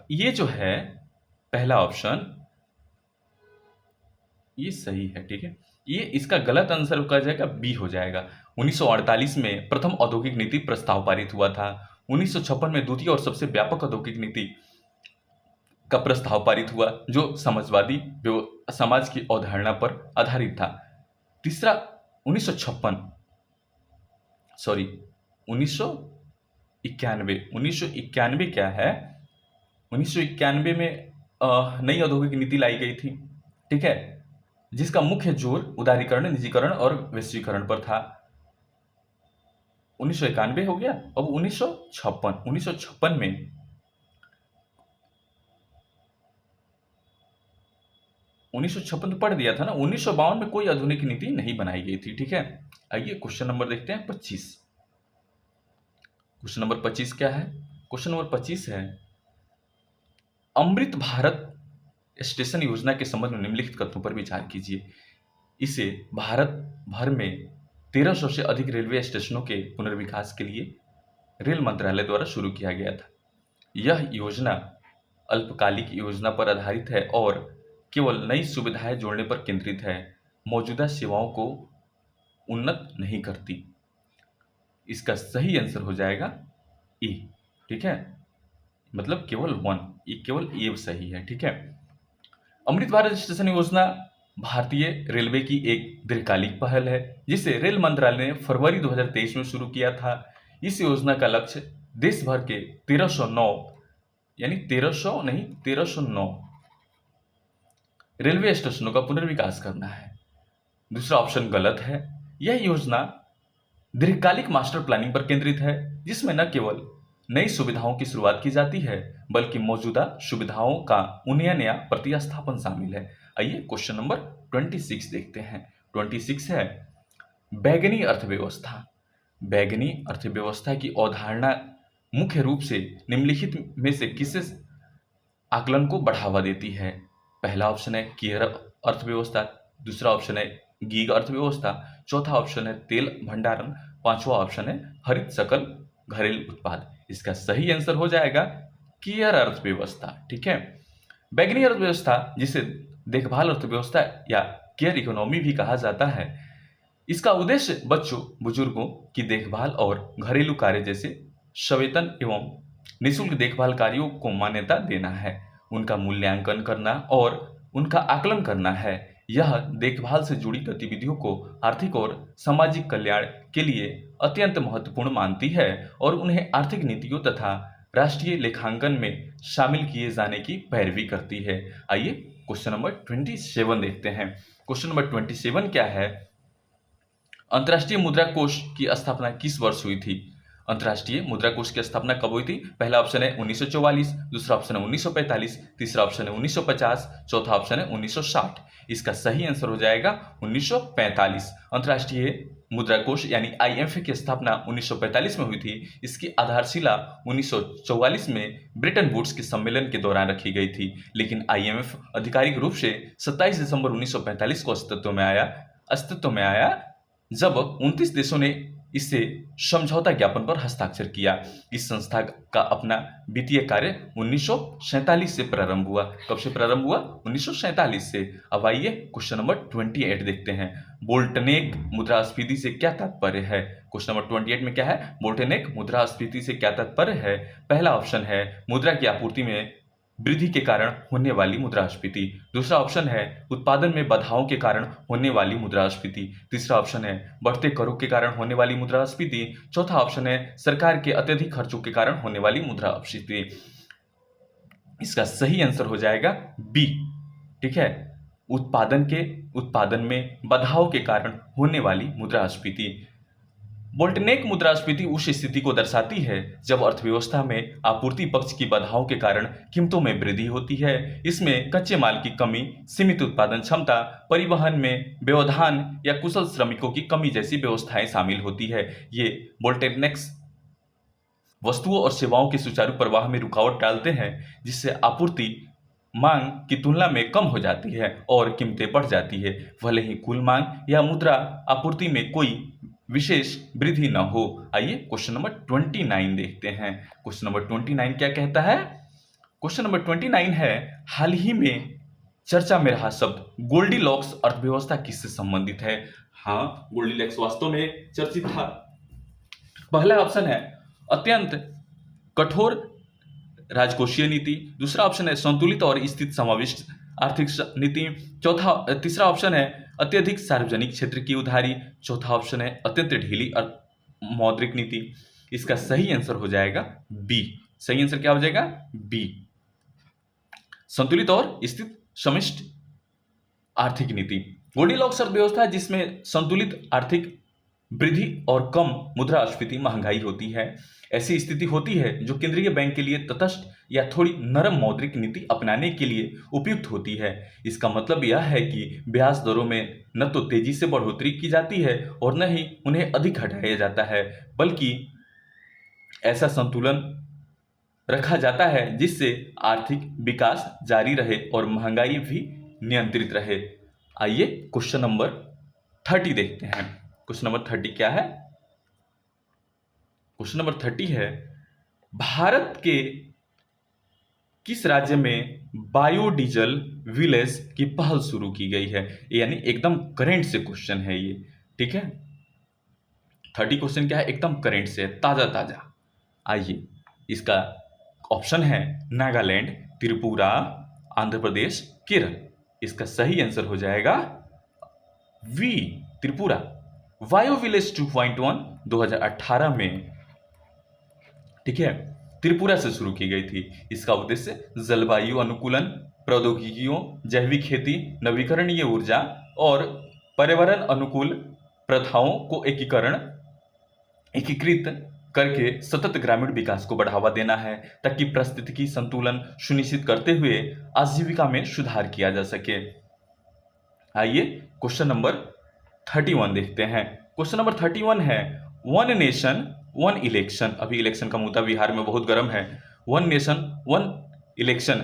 ये जो है पहला ऑप्शन ये सही है। ठीक है, ये इसका गलत आंसर कहा जाएगा बी हो जाएगा। 1948 में प्रथम औद्योगिक नीति प्रस्ताव पारित हुआ था। 1956 में द्वितीय और सबसे व्यापक औद्योगिक नीति का प्रस्ताव पारित हुआ जो समाजवादी समाज की अवधारणा पर आधारित था। तीसरा 1991 क्या है? 1991 में नई औद्योगिक नीति लाई गई थी। ठीक है, जिसका मुख्य जोर उदारीकरण, निजीकरण और वैश्वीकरण पर था। 1991 हो गया। अब 1956 में 1956 तो पढ़ दिया था ना, 1952 में कोई आधुनिक नीति नहीं बनाई गई थी। ठीक है, आइए क्वेश्चन नंबर देखते हैं 25। क्वेश्चन नंबर 25 क्या है? क्वेश्चन नंबर 25 है, अमृत भारत स्टेशन योजना के संबंध में निम्नलिखित कथनों पर विचार कीजिए। इसे भारत भर में 1300 से अधिक रेलवे स्टेशनों के पुनर्विकास के लिए रेल मंत्रालय द्वारा शुरू किया गया था। यह योजना अल्पकालिक योजना पर आधारित है और केवल नई सुविधाएं जोड़ने पर केंद्रित है, मौजूदा सेवाओं को उन्नत नहीं करती। इसका सही आंसर हो जाएगा ए। ठीक है, मतलब केवल वन, ये केवल ए सही है। ठीक है, अमृत भारत स्टेशन योजना भारतीय रेलवे की एक दीर्घकालिक पहल है जिसे रेल मंत्रालय ने फरवरी 2023 में शुरू किया था। इस योजना का लक्ष्य देश भर के 1309 यानी 1300 नहीं 1309 रेलवे स्टेशनों का पुनर्विकास करना है। दूसरा ऑप्शन गलत है। यह योजना दीर्घकालिक मास्टर प्लानिंग पर केंद्रित है जिसमें न केवल नई सुविधाओं की शुरुआत की जाती है बल्कि मौजूदा सुविधाओं का उन्नयन या प्रतिस्थापन शामिल है। आइए क्वेश्चन नंबर 26 देखते हैं। 26 है, बैगनी अर्थव्यवस्था। बैगनी अर्थव्यवस्था की अवधारणा मुख्य रूप से निम्नलिखित में से किस आकलन को बढ़ावा देती है? पहला ऑप्शन है केयर अर्थव्यवस्था, दूसरा ऑप्शन है गीग अर्थव्यवस्था, चौथा ऑप्शन है तेल भंडारण, पांचवा ऑप्शन है हरित सकल घरेलू उत्पाद। इसका सही आंसर हो जाएगा केयर अर्थव्यवस्था। ठीक है, बैगनी अर्थव्यवस्था जिसे देखभाल अर्थव्यवस्था या केयर इकोनॉमी भी कहा जाता है, इसका उद्देश्य बच्चों बुजुर्गों की देखभाल और घरेलू कार्य जैसे सवेतन एवं निःशुल्क देखभाल कार्यों को मान्यता देना है, उनका मूल्यांकन करना और उनका आकलन करना है। यह देखभाल से जुड़ी गतिविधियों को आर्थिक और सामाजिक कल्याण के लिए अत्यंत महत्वपूर्ण मानती है और उन्हें आर्थिक नीतियों तथा राष्ट्रीय लेखांकन में शामिल किए जाने की पैरवी करती है। आइए क्वेश्चन नंबर 27 देखते हैं। क्वेश्चन नंबर 27 क्या है? अंतर्राष्ट्रीय मुद्रा कोष की स्थापना किस वर्ष हुई थी? अंतर्राष्ट्रीय मुद्रा कोष की स्थापना कब हुई थी? पहला ऑप्शन है 1944, दूसरा ऑप्शन है 1945, तीसरा ऑप्शन है 1950, चौथा ऑप्शन है 1960। इसका सही आंसर हो जाएगा 1945। अंतर्राष्ट्रीय मुद्रा कोष यानी IMF की स्थापना 1945 में हुई थी। इसकी आधारशिला 1944 में ब्रेटन वुड्स के सम्मेलन के दौरान रखी गई थी, लेकिन IMF आधिकारिक रूप से 27 दिसंबर 1945 को अस्तित्व में आया जब 29 देशों ने इससे समझौता ज्ञापन पर हस्ताक्षर किया। इस संस्था का अपना वित्तीय कार्य 1947 से प्रारंभ हुआ। कब से प्रारंभ हुआ? 1947 से। अब आइए क्वेश्चन नंबर 28 देखते हैं। बोल्टनेक मुद्रास्फीति से क्या तात्पर्य है? क्वेश्चन नंबर 28 में क्या है? बोल्टनेक मुद्रास्फीति से क्या तात्पर्य है? पहला ऑप्शन है मुद्रा की आपूर्ति में वृद्धि के कारण होने वाली मुद्रास्फीति, दूसरा ऑप्शन है उत्पादन में बाधाओं के कारण होने वाली मुद्रास्फीति, तीसरा ऑप्शन है बढ़ते करों के कारण होने वाली मुद्रास्फीति, चौथा ऑप्शन है सरकार के अत्यधिक खर्चों के कारण होने वाली मुद्रास्फीति। इसका सही आंसर हो जाएगा बी। ठीक है, उत्पादन में बाधाओं के कारण होने वाली मुद्रास्फीति। बोल्टनेक मुद्रास्फीति उस स्थिति को दर्शाती है जब अर्थव्यवस्था में आपूर्ति पक्ष की बाधाओं के कारण कीमतों में वृद्धि होती है। इसमें कच्चे माल की कमी, सीमित उत्पादन क्षमता, परिवहन में व्यवधान या कुशल श्रमिकों की कमी जैसी व्यवस्थाएं शामिल होती है। ये बोल्टनेक्स वस्तुओं और सेवाओं के सुचारू प्रवाह में रुकावट डालते हैं, जिससे आपूर्ति मांग की तुलना में कम हो जाती है और कीमतें बढ़ जाती है, भले ही कुल मांग या मुद्रा आपूर्ति में कोई विशेष वृद्धि न हो। आइए क्वेश्चन नंबर 29 देखते हैं। क्वेश्चन नंबर 29 क्या कहता है? क्वेश्चन नंबर 29 है, हाल ही में चर्चा में रहा शब्द गोल्डीलॉक्स अर्थव्यवस्था किससे संबंधित है? हाँ, गोल्डीलॉक्स वास्तव में चर्चित था। पहला ऑप्शन है अत्यंत कठोर राजकोषीय नीति, दूसरा ऑप्शन है संतुलित और स्थित समाविष्ट आर्थिक नीति, तीसरा ऑप्शन है अत्यधिक सार्वजनिक क्षेत्र की उधारी, चौथा ऑप्शन है अत्यंत ढीली मौद्रिक नीति। इसका सही आंसर हो जाएगा बी। सही आंसर क्या हो जाएगा? बी, संतुलित और स्थित समष्टि आर्थिक नीति। गोल्डीलॉक्स अर्थव्यवस्था जिसमें संतुलित आर्थिक वृद्धि और कम मुद्रास्फीति महंगाई होती है। ऐसी स्थिति होती है जो केंद्रीय बैंक के लिए तटस्थ या थोड़ी नरम मौद्रिक नीति अपनाने के लिए उपयुक्त होती है। इसका मतलब यह है कि ब्याज दरों में न तो तेजी से बढ़ोतरी की जाती है और न ही उन्हें अधिक घटाया जाता है, बल्कि ऐसा संतुलन रखा जाता है जिससे आर्थिक विकास जारी रहे और महंगाई भी नियंत्रित रहे। आइए क्वेश्चन नंबर 30 देखते हैं। क्वेश्चन नंबर 30 क्या है? क्वेश्चन नंबर 30 है, भारत के किस राज्य में बायोडीजल विलेज की पहल शुरू की गई है? यानी एकदम करेंट से क्वेश्चन है ये, ठीक है। 30 क्वेश्चन क्या है? एकदम करेंट से, ताजा ताजा। आइए, इसका ऑप्शन है नागालैंड, त्रिपुरा, आंध्र प्रदेश, केरल। इसका सही आंसर हो जाएगा वी, त्रिपुरा। बायो विलेज 2.1 2018 में, ठीक है, त्रिपुरा से शुरू की गई थी। इसका उद्देश्य जलवायु अनुकूलन, प्रौद्योगिकियों, जैविक खेती, नवीकरणीय ऊर्जा और पर्यावरण अनुकूल प्रथाओं को एकीकृत करके सतत ग्रामीण विकास को बढ़ावा देना है, ताकि पारिस्थितिकी संतुलन सुनिश्चित करते हुए आजीविका में सुधार किया जा सके। आइए क्वेश्चन नंबर 31 देखते हैं। क्वेश्चन नंबर 31 है, वन नेशन वन इलेक्शन, अभी इलेक्शन का मुद्दा बिहार में बहुत गर्म है। वन नेशन वन इलेक्शन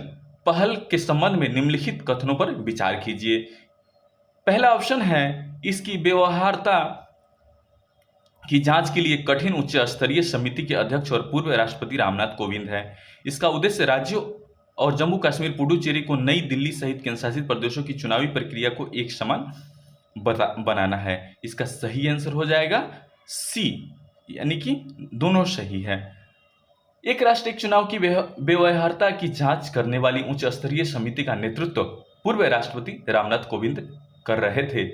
पहल के संबंध में निम्नलिखित कथनों पर विचार कीजिए। पहला ऑप्शन है, इसकी व्यवहार्यता की जांच के लिए कठिन उच्च स्तरीय समिति के अध्यक्ष और पूर्व राष्ट्रपति रामनाथ कोविंद है। इसका उद्देश्य राज्यों और जम्मू कश्मीर पुडुचेरी को नई दिल्ली सहित केंद्रशासित प्रदेशों की चुनावी प्रक्रिया को एक समान बनाना है। इसका सही आंसर हो जाएगा सी, यानी कि दोनों सही है। एक राष्ट्र एक चुनाव की व्यवहार्यता की जांच करने वाली उच्च स्तरीय समिति का नेतृत्व पूर्व राष्ट्रपति रामनाथ कोविंद कर रहे थे।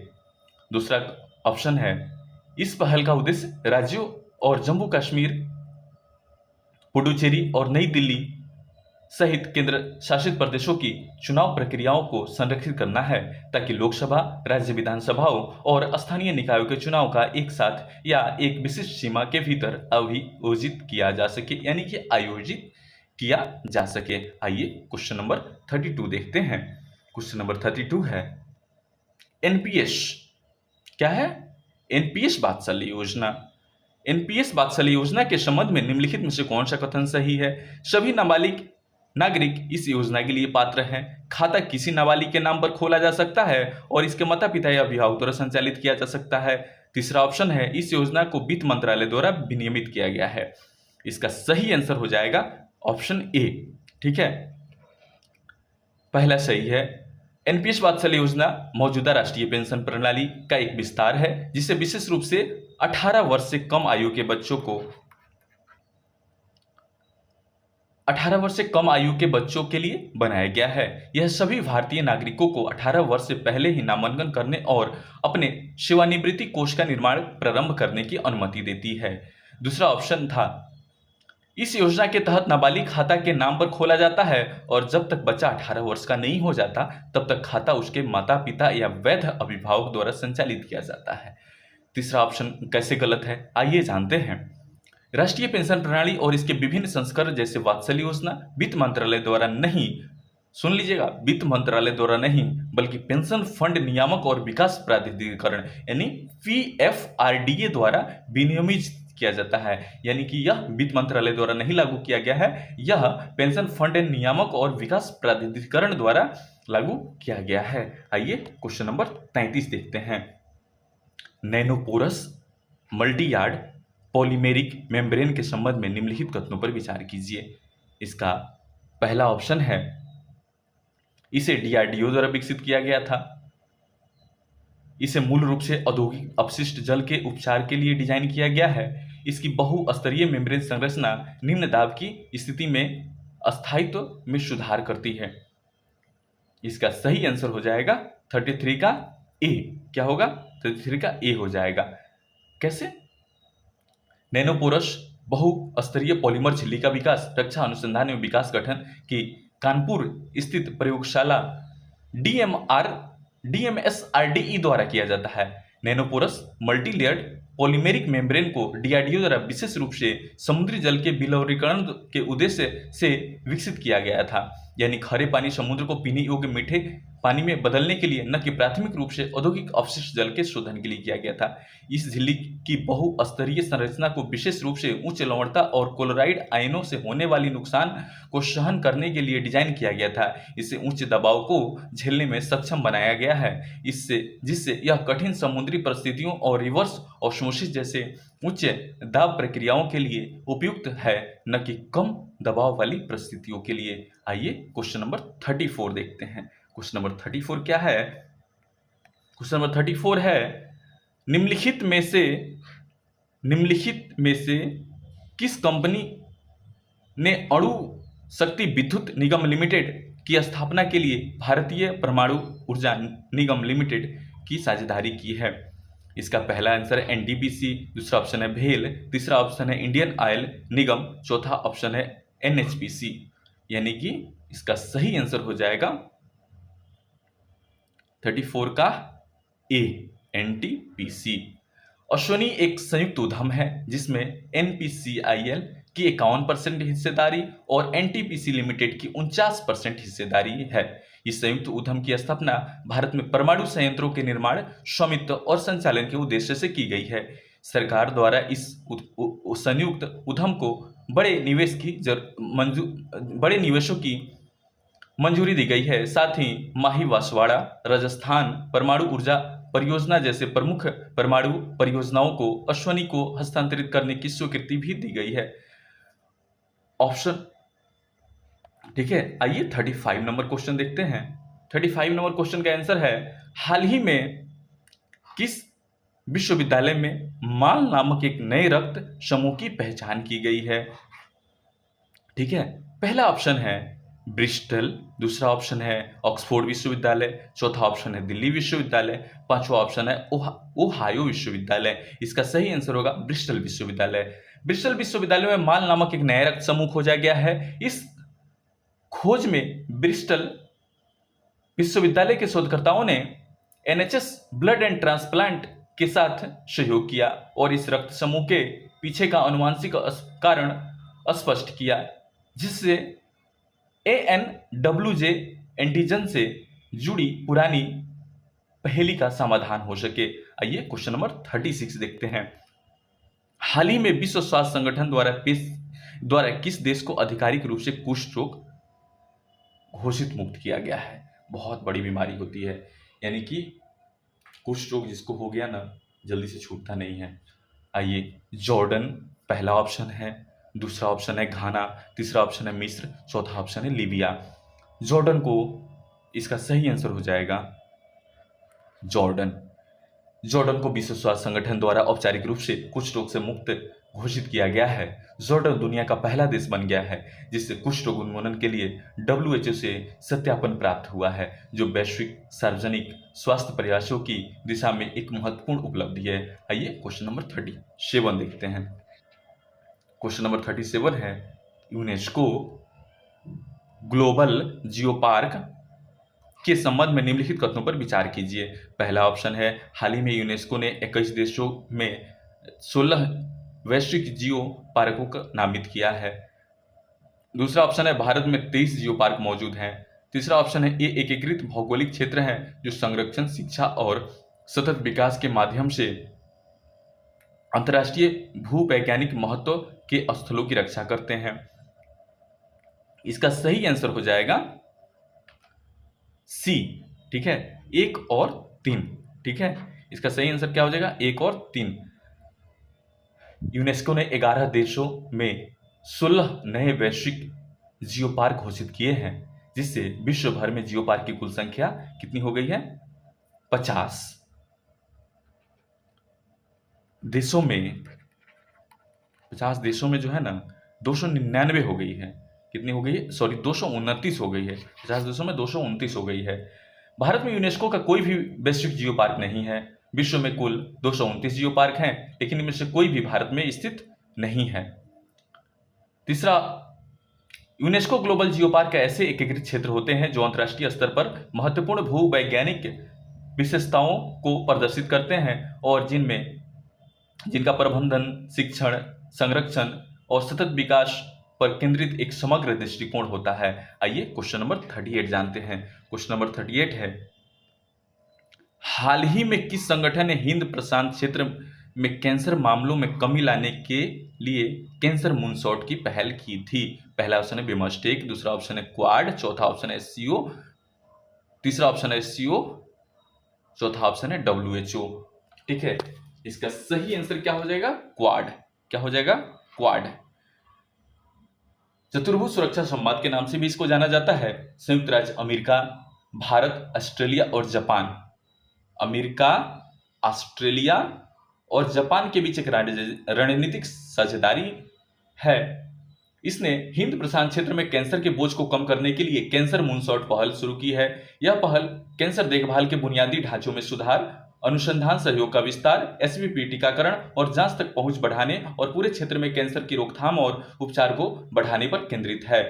दूसरा ऑप्शन है, इस पहल का उद्देश्य राज्यों और जम्मू कश्मीर, पुडुचेरी और नई दिल्ली सहित केंद्र शासित प्रदेशों की चुनाव प्रक्रियाओं को संरक्षित करना है, ताकि लोकसभा, राज्य विधानसभाओं और स्थानीय निकायों के चुनाव का एक साथ या एक विशिष्ट सीमा के भीतर आयोजित किया जा सके, यानी कि आयोजित किया जा सके। आइए क्वेश्चन नंबर 32 देखते हैं। क्वेश्चन नंबर 32 है, एनपीएस क्या है? एनपीएस वात्सल्य योजना। एनपीएस वात्सल्य योजना के संबंध में निम्नलिखित में से कौन सा कथन सही है? सभी नाबालिग नागरिक इस योजना के लिए पात्र हैं। खाता किसी नाबालिग के नाम पर खोला जा सकता है और इसके माता पिता या अभिभावक द्वारा संचालित किया जा सकता है। तीसरा ऑप्शन है, इस योजना को वित्त मंत्रालय द्वारा विनियमित किया गया है। इसका सही आंसर हो जाएगा ऑप्शन ए, ठीक है, पहला सही है। एनपीएस वात्सल्य योजना मौजूदा राष्ट्रीय पेंशन प्रणाली का एक विस्तार है, जिसे विशेष रूप से 18 वर्ष से कम आयु के बच्चों को 18 वर्ष से कम आयु के बच्चों के लिए बनाया गया है। यह सभी भारतीय नागरिकों को 18 वर्ष से पहले ही नामांकन करने और अपने सेवानिवृत्ति कोष का निर्माण प्रारंभ करने की अनुमति देती है। दूसरा ऑप्शन था, इस योजना के तहत नाबालिग खाता के नाम पर खोला जाता है और जब तक बच्चा 18 वर्ष का नहीं हो जाता तब तक खाता उसके माता पिता या वैध अभिभावक द्वारा संचालित किया जाता है। तीसरा ऑप्शन कैसे गलत है, आइए जानते हैं। राष्ट्रीय पेंशन प्रणाली और इसके विभिन्न संस्करण जैसे वात्सल्य योजना वित्त मंत्रालय द्वारा नहीं, सुन लीजिएगा, वित्त मंत्रालय द्वारा नहीं बल्कि पेंशन फंड नियामक और विकास प्राधिकरण यानी पीएफआरडीए द्वारा विनियमित किया जाता है। यानी कि यह वित्त मंत्रालय द्वारा नहीं लागू किया गया है, यह पेंशन फंड नियामक और विकास प्राधिकरण द्वारा लागू किया गया है। आइए क्वेश्चन नंबर 33 देखते हैं। नैनोपोरस मल्टीयार्ड पॉलीमेरिक मेम्ब्रेन के संबंध में निम्नलिखित कथनों पर विचार कीजिए। इसका पहला ऑप्शन है, इसे डीआरडीओ द्वारा विकसित किया गया था। इसे मूल रूप से औद्योगिक अपशिष्ट जल के उपचार के लिए डिजाइन किया गया है। इसकी बहुस्तरीय मेम्ब्रेन संरचना निम्न दाब की स्थिति में अस्थायित्व में सुधार करती है। इसका सही आंसर हो जाएगा 33 का ए। क्या होगा? 33 का ए हो जाएगा। कैसे? नैनोपोरस बहुस्तरीय पॉलीमर झिल्ली का विकास रक्षा अनुसंधान एवं विकास गठन की कानपुर स्थित प्रयोगशाला डीएमएसआरडीई द्वारा किया जाता है। नैनोपोरस मल्टीलेयर्ड पॉलीमेरिक मेम्ब्रेन को डीआरडीओ द्वारा विशेष रूप से समुद्री जल के विलवणीकरण के उद्देश्य से विकसित किया गया था। यानी खारे पानी समुद्र को पीने योग्य मीठे पानी में बदलने के लिए, न कि प्राथमिक रूप से औद्योगिक अपशिष्ट जल के शोधन के लिए किया गया था। इस झिल्ली की बहुस्तरीय संरचना को विशेष रूप से उच्च लवणता और क्लोराइड आयनों से होने वाली नुकसान को सहन करने के लिए डिजाइन किया गया था। इसे उच्च दबाव को झेलने में सक्षम बनाया गया है, जिससे यह कठिन समुद्री परिस्थितियों और रिवर्स ऑस्मोसिस जैसे उच्च दाब प्रक्रियाओं के लिए उपयुक्त है, न कि कम दबाव वाली परिस्थितियों के लिए। आइए क्वेश्चन नंबर 34 देखते हैं। क्वेश्चन नंबर 34 क्या है? क्वेश्चन नंबर 34 है, निम्नलिखित में से किस कंपनी ने अणु शक्ति विद्युत निगम लिमिटेड की स्थापना के लिए भारतीय परमाणु ऊर्जा निगम लिमिटेड की साझेदारी की है? इसका पहला आंसर है एनटीपीसी, दूसरा ऑप्शन है भेल, तीसरा ऑप्शन है इंडियन ऑयल निगम, चौथा ऑप्शन है एनएचपीसी। यानी कि इसका सही आंसर हो जाएगा 34 का ए, एनटीपीसी। अश्वनी एक संयुक्त उद्यम है जिसमें एनपीसीआईएल की 51% हिस्सेदारी और एनटीपीसी लिमिटेड की 49% हिस्सेदारी है। इस संयुक्त उद्यम की स्थापना भारत में परमाणु संयंत्रों के निर्माण, स्वामित्व और संचालन के उद्देश्य से की गई है। सरकार द्वारा इस संयुक्त उद्यम को बड़े निवेशों की मंजूरी दी गई है। साथ ही माही बांसवाड़ा राजस्थान परमाणु ऊर्जा परियोजना जैसे प्रमुख परमाणु परियोजनाओं को अश्वनी को हस्तांतरित करने की स्वीकृति भी दी गई है। ऑप्शन ठीक है। आइए 35 नंबर क्वेश्चन देखते हैं। 35 नंबर क्वेश्चन का आंसर है, हाल ही में किस विश्वविद्यालय में माल नामक एक नए रक्त समूह की पहचान की गई है? ठीक है, पहला ऑप्शन है ब्रिस्टल, दूसरा ऑप्शन है ऑक्सफोर्ड विश्वविद्यालय, चौथा ऑप्शन है दिल्ली विश्वविद्यालय, पांचवा ऑप्शन है ओहायो विश्वविद्यालय। इसका सही आंसर होगा ब्रिस्टल विश्वविद्यालय। ब्रिस्टल विश्वविद्यालय में माल नामक एक नया रक्त समूह खोजा गया है। इस खोज में ब्रिस्टल विश्वविद्यालय के शोधकर्ताओं ने एनएचएस ब्लड एंड ट्रांसप्लांट के साथ सहयोग किया और इस रक्त समूह के पीछे का अनुवांशिक कारण स्पष्ट किया, जिससे ANWJ एंटीजन से जुड़ी पुरानी पहेली का समाधान हो सके। आइए क्वेश्चन नंबर 36 देखते हैं। हाल ही में विश्व स्वास्थ्य संगठन द्वारा किस देश को आधिकारिक रूप से कुष्ठ रोग घोषित मुक्त किया गया है? बहुत बड़ी बीमारी होती है, यानी कि कुष्ठ रोग जिसको हो गया ना, जल्दी से छूटता नहीं है। आइए, जॉर्डन पहला ऑप्शन है, दूसरा ऑप्शन है घाना, तीसरा ऑप्शन है मिस्र, चौथा ऑप्शन है लीबिया। जॉर्डन को इसका सही आंसर हो जाएगा जॉर्डन। जॉर्डन को विश्व स्वास्थ्य संगठन द्वारा औपचारिक रूप से कुष्ठ रोग से मुक्त घोषित किया गया है। जॉर्डन दुनिया का पहला देश बन गया है जिससे कुष्ठ रोग उन्मूलन के लिए WHO से सत्यापन प्राप्त हुआ है, जो वैश्विक सार्वजनिक स्वास्थ्य प्रयासों की दिशा में एक महत्वपूर्ण उपलब्धि है। आइए क्वेश्चन नंबर 37 देखते हैं। क्वेश्चन नंबर 37 है, यूनेस्को ग्लोबल जियो पार्क के संबंध में निम्नलिखित कथनों पर विचार कीजिए। पहला ऑप्शन है, हाल ही में यूनेस्को ने 21 देशों में 16 वैश्विक जियो पार्कों को नामित किया है। दूसरा ऑप्शन है, भारत में 23 जियो पार्क मौजूद हैं। तीसरा ऑप्शन है, ये एकीकृत भौगोलिक क्षेत्र हैं जो संरक्षण, शिक्षा और सतत विकास के माध्यम से अंतर्राष्ट्रीय भूवैज्ञानिक महत्व के स्थलों की रक्षा करते हैं। इसका सही आंसर हो जाएगा सी। ठीक है, 1 और 3। ठीक है, इसका सही आंसर क्या हो जाएगा? 1 और 3। यूनेस्को ने 11 देशों में 16 नए वैश्विक जियो पार्क घोषित किए हैं, जिससे विश्व भर में जियो पार्क की कुल संख्या कितनी हो गई है? 50 देशों में। 50 देशों में जो है ना 299 हो गई है। कितनी हो गई है? सॉरी, 229 हो गई है। 50 देशों में 229 हो गई है। भारत में यूनेस्को का कोई भी वैश्विक जियो पार्क नहीं है। विश्व में कुल 229 जियो पार्क हैं, लेकिन इनमें से कोई भी भारत में स्थित नहीं है। तीसरा, यूनेस्को ग्लोबल जियो पार्क ऐसे एकीकृत क्षेत्र होते हैं जो अंतर्राष्ट्रीय स्तर पर महत्वपूर्ण भूवैज्ञानिक विशेषताओं को प्रदर्शित करते हैं और जिनमें जिनका प्रबंधन, शिक्षण, संरक्षण और सतत विकास पर केंद्रित एक समग्र दृष्टिकोण होता है। आइए क्वेश्चन नंबर 38 जानते हैं। क्वेश्चन नंबर 38 है, हाल ही में किस संगठन ने हिंद प्रशांत क्षेत्र में कैंसर मामलों में कमी लाने के लिए कैंसर मूनशॉट की पहल की थी? पहला ऑप्शन है बिमस्टेक, दूसरा ऑप्शन है क्वाड, चौथा ऑप्शन है एससीओ, तीसरा ऑप्शन है एससीओ, चौथा ऑप्शन है डब्ल्यूएचओ। ठीक है, इसका सही आंसर क्या हो जाएगा? क्वाड। क्या हो जाएगा? क्वाड। चतुर्भुज सुरक्षा संवाद के नाम से भी इसको जाना जाता है। संयुक्त राज्य अमेरिका, भारत, ऑस्ट्रेलिया और जापान, अमेरिका, ऑस्ट्रेलिया और जापान के बीच एक रणनीतिक साझेदारी है। इसने हिंद प्रशांत क्षेत्र में कैंसर के बोझ को कम करने के लिए कैंसर मूनशॉट पहल शुरू की है। यह पहल कैंसर देखभाल के बुनियादी ढांचों में सुधार, अनुसंधान सहयोग का विस्तार, एसवीपी टीकाकरण और जांच तक पहुंच बढ़ाने और पूरे क्षेत्र में कैंसर की रोकथाम और उपचार को बढ़ाने पर केंद्रित है।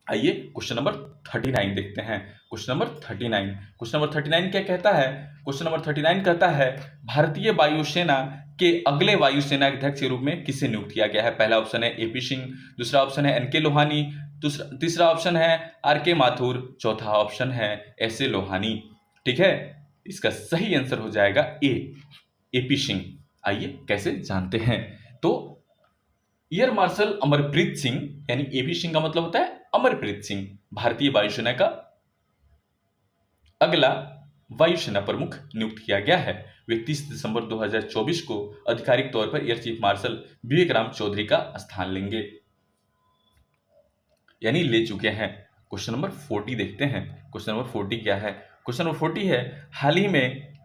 आइए क्वेश्चन नंबर 39 देखते हैं। क्वेश्चन नंबर 39 क्या कहता है? क्वेश्चन नंबर 39 कहता है, भारतीय वायुसेना के अगले वायुसेना अध्यक्ष के रूप में किसे नियुक्त किया गया है? पहला ऑप्शन है एपी सिंह, दूसरा ऑप्शन है एनके लोहानी, तीसरा ऑप्शन है आरके माथुर, चौथा ऑप्शन है एसए लोहानी। ठीक है, इसका सही आंसर हो जाएगा ए, एपी सिंह। आइए कैसे जानते हैं। तो एयर मार्शल अमरप्रीत सिंह, यानी एपी सिंह का मतलब होता है अमरप्रीत सिंह, भारतीय वायुसेना का अगला वायुसेना प्रमुख नियुक्त किया गया है। वे 30 दिसंबर 2024 को आधिकारिक तौर पर एयर चीफ मार्शल विवेक राम चौधरी का स्थान लेंगे, यानी ले चुके हैं। क्वेश्चन नंबर 40 देखते हैं। क्वेश्चन नंबर 40 क्या है? क्वेश्चन नंबर 40 है, हाल ही में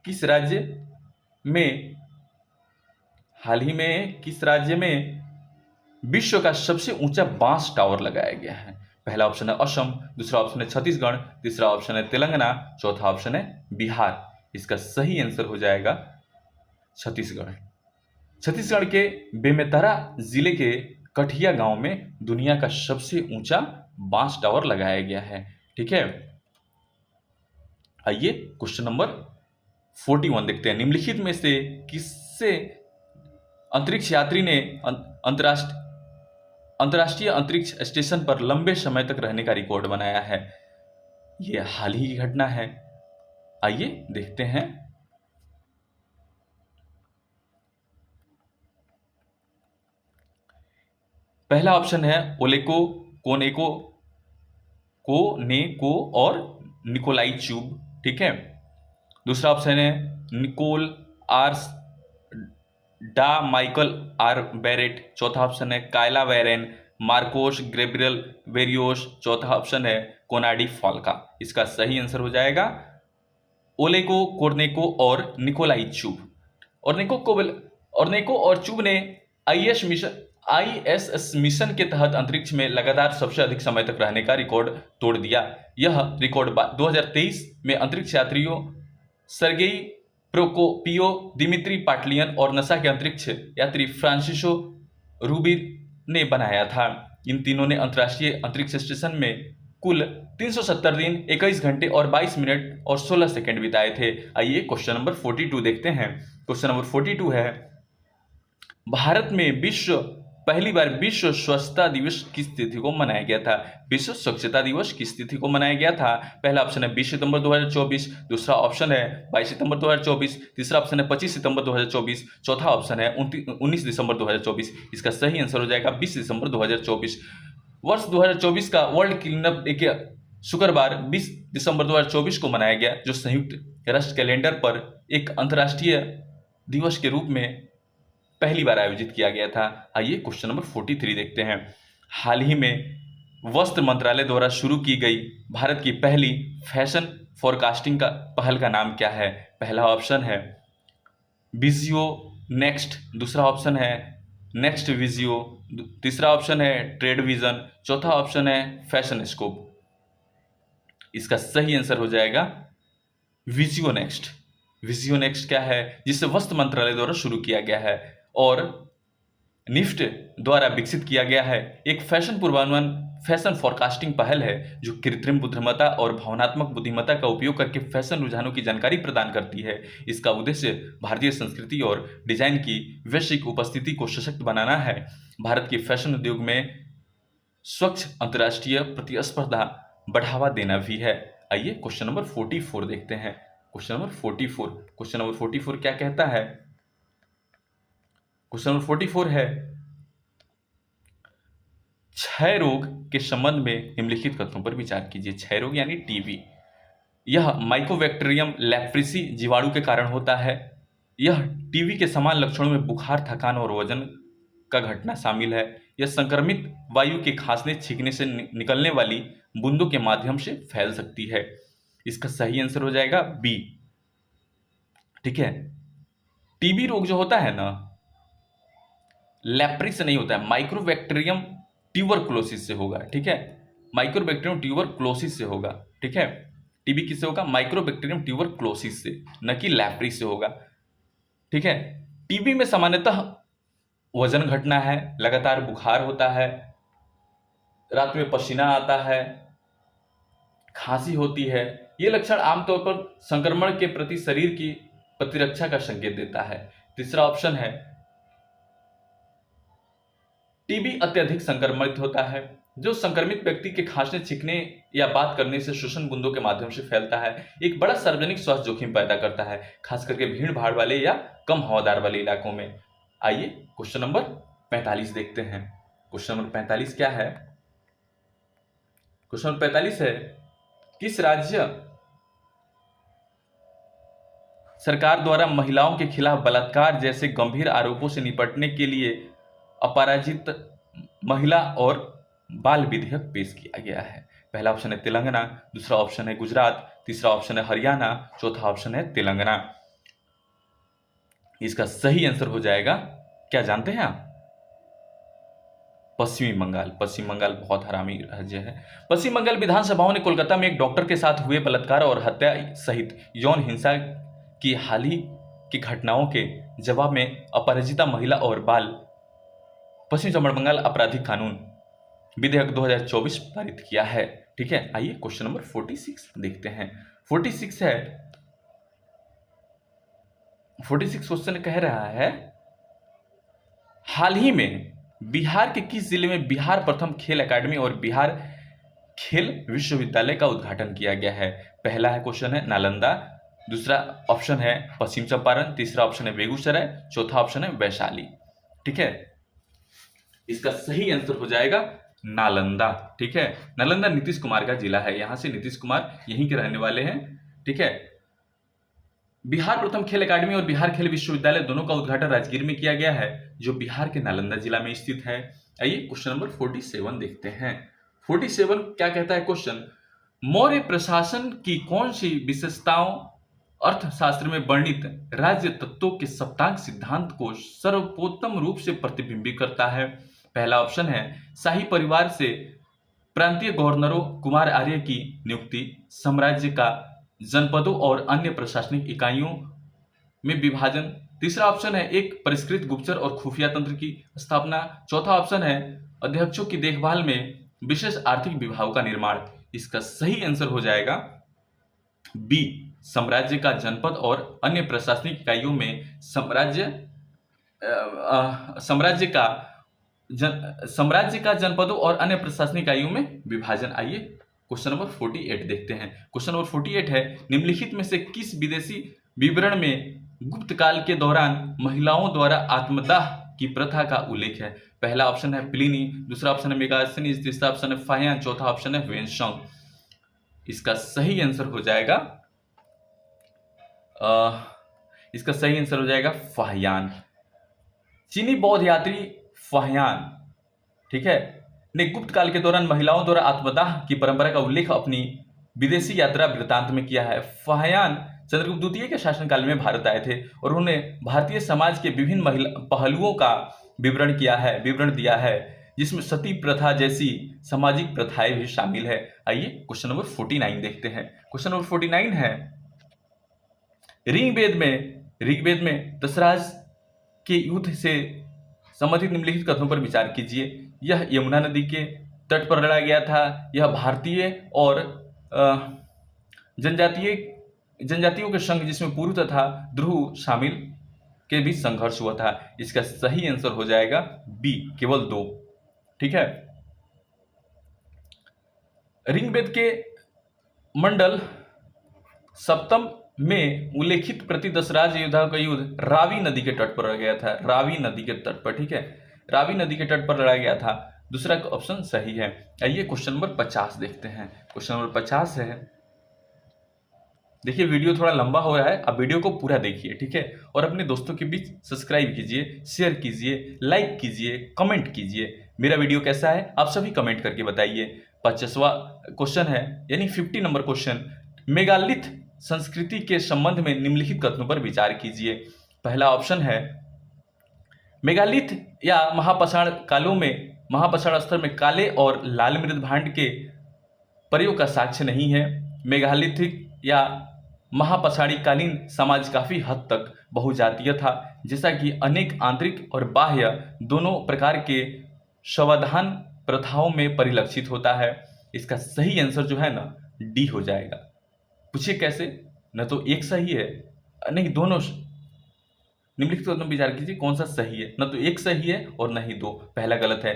किस राज्य में विश्व का सबसे ऊंचा बांस टावर लगाया गया है? पहला ऑप्शन है असम, दूसरा ऑप्शन है छत्तीसगढ़, तीसरा ऑप्शन है तेलंगाना, चौथा ऑप्शन है बिहार। इसका सही आंसर हो जाएगा छत्तीसगढ़। छत्तीसगढ़ के बेमेतरा जिले के कठिया गांव में दुनिया का सबसे ऊंचा बांस टावर लगाया गया है। ठीक है, आइए क्वेश्चन नंबर 41 देखते हैं। निम्नलिखित में से किससे अंतरिक्ष यात्री ने अंतर्राष्ट्रीय अंतरिक्ष स्टेशन पर लंबे समय तक रहने का रिकॉर्ड बनाया है? यह हाल ही की घटना है। आइए देखते हैं। पहला ऑप्शन है ओलेको कोनेको और निकोलाई चुब। ठीक है, दूसरा ऑप्शन है निकोल आर्स डा माइकल आर बैरेट, चौथा ऑप्शन है कायला वेरेन, मार्कोस ग्रेब्रियल वेरियोस, चौथा ऑप्शन है कोनाडी फॉल्का। इसका सही आंसर हो जाएगा ओलेको कोर्नेको और निकोलाई चुब। ऑर्नेको और चुब ने आईएसएस मिशन के तहत अंतरिक्ष में लगातार सबसे अधिक समय तक रहने का रिकॉर्ड तोड़ दिया। यह रिकॉर्ड 2023 में अंतरिक्ष यात्रियों सर्गेई प्रोकोपियो, दिमित्री पाटलियन और नासा के अंतरिक्ष यात्री फ्रांसिसो रूबिन ने बनाया था। इन तीनों ने अंतर्राष्ट्रीय अंतरिक्ष स्टेशन में कुल 370 दिन, 21 घंटे और 22 मिनट और 16 सेकंड बिताए थे। आइए क्वेश्चन नंबर 42 देखते हैं। क्वेश्चन नंबर 42 है, भारत में पहली बार विश्व स्वच्छता दिवस किस तिथि को मनाया गया था? विश्व स्वच्छता दिवस किस तिथि को मनाया गया था? पहला ऑप्शन है 20 सितंबर 2024, दूसरा ऑप्शन है 22 सितंबर 2024, तीसरा ऑप्शन है 25 सितंबर 2024, चौथा ऑप्शन है 19 दिसंबर 2024। इसका सही आंसर हो जाएगा 20 दिसंबर 2024। वर्ष 2024 का वर्ल्ड क्लीनअप डे शुक्रवार 20 दिसंबर 2024 को मनाया गया, जो संयुक्त राष्ट्र कैलेंडर पर एक अंतर्राष्ट्रीय दिवस के रूप में पहली बार आयोजित किया गया था। आइए क्वेश्चन नंबर 43 देखते हैं। हाल ही में वस्त्र मंत्रालय द्वारा शुरू की गई भारत की पहली फैशन फोरकास्टिंग का पहल का नाम क्या है? पहला ऑप्शन है विजियो नेक्स्ट, दूसरा ऑप्शन है नेक्स्ट विजियो, तीसरा ऑप्शन है ट्रेड विजन, चौथा ऑप्शन है फैशन स्कोप। इसका सही आंसर हो जाएगा विजियो नेक्स्ट। विजियो नेक्स्ट क्या है? जिसे वस्त्र मंत्रालय द्वारा शुरू किया गया है और निफ्ट द्वारा विकसित किया गया है। एक फैशन फैशन फॉरकास्टिंग पहल है जो कृत्रिम बुद्धिमत्ता और भावनात्मक बुद्धिमत्ता का उपयोग करके फैशन रुझानों की जानकारी प्रदान करती है। इसका उद्देश्य भारतीय संस्कृति और डिजाइन की वैश्विक उपस्थिति को सशक्त बनाना है। भारत के फैशन उद्योग में स्वच्छ अंतर्राष्ट्रीय प्रतिस्पर्धा बढ़ावा देना भी है। आइए क्वेश्चन नंबर 44 देखते हैं। क्वेश्चन नंबर 44 क्या कहता है? क्वेश्चन नंबर 44 है, क्षय रोग के संबंध में निम्नलिखित कथनों पर विचार कीजिए। क्षय रोग यानी टीबी, यह माइकोबैक्टीरियम लेप्रिसी जीवाणु के कारण होता है। यह टीबी के समान लक्षणों में बुखार, थकान और वजन का घटना शामिल है। यह संक्रमित वायु के खांसने छींकने से निकलने वाली बूंदों के माध्यम से फैल सकती है। इसका सही आंसर हो जाएगा बी। ठीक है, टीबी रोग जो होता है ना, लेप्री से नहीं होता है, माइक्रोबैक्टीरियम ट्यूबरकुलोसिस से होगा। ठीक है, माइक्रोबैक्टीरियम ट्यूबरकुलोसिस से होगा। ठीक है, टीबी किससे होगा? माइक्रोबैक्टीरियम ट्यूबरकुलोसिस से, न कि लेप्री से होगा। ठीक है, टीबी में सामान्यतः वजन घटना है, लगातार बुखार होता है, रात में पसीना आता है, खांसी होती है। ये लक्षण आमतौर पर संक्रमण के प्रति शरीर की प्रतिरक्षा का संकेत देता है। तीसरा ऑप्शन है, टीबी अत्यधिक संक्रमित होता है, जो संक्रमित व्यक्ति के खांसने, छींकने या बात करने से श्वसन बूंदों के माध्यम से फैलता है। एक बड़ा सार्वजनिक स्वास्थ्य जोखिम पैदा करता है, खास करके भीड़ भाड़ वाले या कम हवादार वाले इलाकों में। आइए क्वेश्चन नंबर 45 देखते हैं। क्वेश्चन नंबर 45 क्या है? क्वेश्चन नंबर 45 है, किस राज्य सरकार द्वारा महिलाओं के खिलाफ बलात्कार जैसे गंभीर आरोपों से निपटने के लिए अपराजित महिला और बाल विधेयक पेश किया गया है? पहला ऑप्शन है तेलंगाना, दूसरा ऑप्शन है गुजरात, तीसरा ऑप्शन है हरियाणा, चौथा ऑप्शन है तेलंगाना। इसका सही आंसर हो जाएगा, क्या जानते हैं आप? पश्चिमी बंगाल। पश्चिम बंगाल बहुत हरामी राज्य है। पश्चिम बंगाल विधानसभाओं ने कोलकाता में एक डॉक्टर के साथ हुए बलात्कार और हत्या सहित यौन हिंसा की हाल ही की घटनाओं के जवाब में अपराजिता महिला और बाल पश्चिम चंबल बंगाल आपराधिक कानून विधेयक 2024 पारित किया है। ठीक है, आइए क्वेश्चन नंबर 46 देखते हैं। 46 है, 46 क्वेश्चन कह रहा है, हाल ही में बिहार के किस जिले में बिहार प्रथम खेल एकेडमी और बिहार खेल विश्वविद्यालय का उद्घाटन किया गया है? पहला है क्वेश्चन है नालंदा, दूसरा ऑप्शन है पश्चिम चंपारण, तीसरा ऑप्शन है बेगूसराय, चौथा ऑप्शन है वैशाली। ठीक है, इसका सही आंसर हो जाएगा नालंदा। ठीक है, नालंदा नीतीश कुमार का जिला है, यहां से नीतीश कुमार यहीं के रहने वाले हैं। ठीक है, बिहार प्रथम खेल एकेडमी और बिहार खेल विश्वविद्यालय दोनों का उद्घाटन राजगीर में किया गया है, जो बिहार के नालंदा जिला में स्थित है। आइए क्वेश्चन नंबर 47 देखते हैं। 47 क्या कहता है क्वेश्चन? मौर्य प्रशासन की कौन सी विशेषताओं अर्थशास्त्र में वर्णित राज्य तत्वों के सप्तांग सिद्धांत को सर्वोत्तम रूप से प्रतिबिंबित करता है? पहला ऑप्शन है शाही परिवार से प्रांतीय गवर्नरों कुमार आर्य की नियुक्ति, साम्राज्य का जनपदों और अन्य प्रशासनिक इकाइयों में विभाजन, तीसरा ऑप्शन है एक परिष्कृत गुप्तचर और खुफिया तंत्र की स्थापना, चौथा ऑप्शन है अध्यक्षों की देखभाल में विशेष आर्थिक विभागों का निर्माण। इसका सही आंसर हो जाएगा बी, साम्राज्य का जनपद और अन्य प्रशासनिक इकाइयों में साम्राज्य का जनपदों और अन्य प्रशासनिक इकाइयों में विभाजन। आइए क्वेश्चन नंबर 48 देखते हैं। क्वेश्चन नंबर 48 है, निम्नलिखित में से किस विदेशी विवरण में गुप्त काल के दौरान महिलाओं द्वारा आत्मदाह की प्रथा का उल्लेख है? पहला ऑप्शन है प्लिनी, दूसरा ऑप्शन है मेगास्थनीज, तीसरा ऑप्शन है फाहियान, चौथा ऑप्शन है वेन्सोंग। इसका सही आंसर हो जाएगा फाहियान। चीनी बौद्ध यात्री फाहियान, ठीक है, ने गुप्त काल के दौरान महिलाओं द्वारा आत्मदाह की परंपरा का उल्लेख अपनी विदेशी यात्रा वृत्तांत में किया है। फाहियान चंद्रगुप्त द्वितीय के शासनकाल में भारत आए थे और उन्होंने भारतीय समाज के विभिन्न पहलुओं का विवरण दिया है, जिसमें सती प्रथा जैसी सामाजिक प्रथाएं भी शामिल है। आइए क्वेश्चन नंबर 49 देखते हैं। क्वेश्चन नंबर 49 है, ऋग्वेद में दशराज के युद्ध से संबंधित निम्नलिखित कथनों पर विचार कीजिए। यह यमुना नदी के तट पर लड़ा गया था। यह भारतीय और जनजातियों के संघ जिसमें पुरु तथा ध्रुव शामिल के बीच संघर्ष हुआ था। इसका सही आंसर हो जाएगा बी, केवल 2। ठीक है। ऋग्वेद के मंडल सप्तम में उल्लेखित प्रति दशराज योद्धा का युद्ध रावी नदी के तट पर लड़ा गया था। रावी नदी के तट पर, ठीक है, रावी नदी के तट पर लड़ा गया था। दूसरा ऑप्शन सही है। आइए क्वेश्चन नंबर 50 देखते हैं। क्वेश्चन नंबर 50 है, देखिए वीडियो थोड़ा लंबा हो रहा है, आप वीडियो को पूरा देखिए, ठीक है, और अपने दोस्तों के बीच सब्सक्राइब कीजिए, शेयर कीजिए, लाइक कीजिए, कमेंट कीजिए। मेरा वीडियो कैसा है आप सभी कमेंट करके बताइए। 50वां क्वेश्चन है, यानी 50 नंबर क्वेश्चन, मेगालिथ संस्कृति के संबंध में निम्नलिखित कथनों पर विचार कीजिए। पहला ऑप्शन है, मेगालिथ या महापाषाण कालों में, महापाषाण स्तर में काले और लाल मृद भांड के प्रयोग का साक्ष्य नहीं है। मेगालिथिक या महापाषाणी कालीन समाज काफी हद तक बहुजातीय था, जैसा कि अनेक आंतरिक और बाह्य दोनों प्रकार के शवाधान प्रथाओं में परिलक्षित होता है। इसका सही आंसर जो है ना, डी हो जाएगा। पूछिए कैसे, न तो एक सही है, नहीं दोनों। निम्नलिखित में विचार कीजिए कौन सा सही है। न तो एक सही है और न ही दो, पहला गलत है।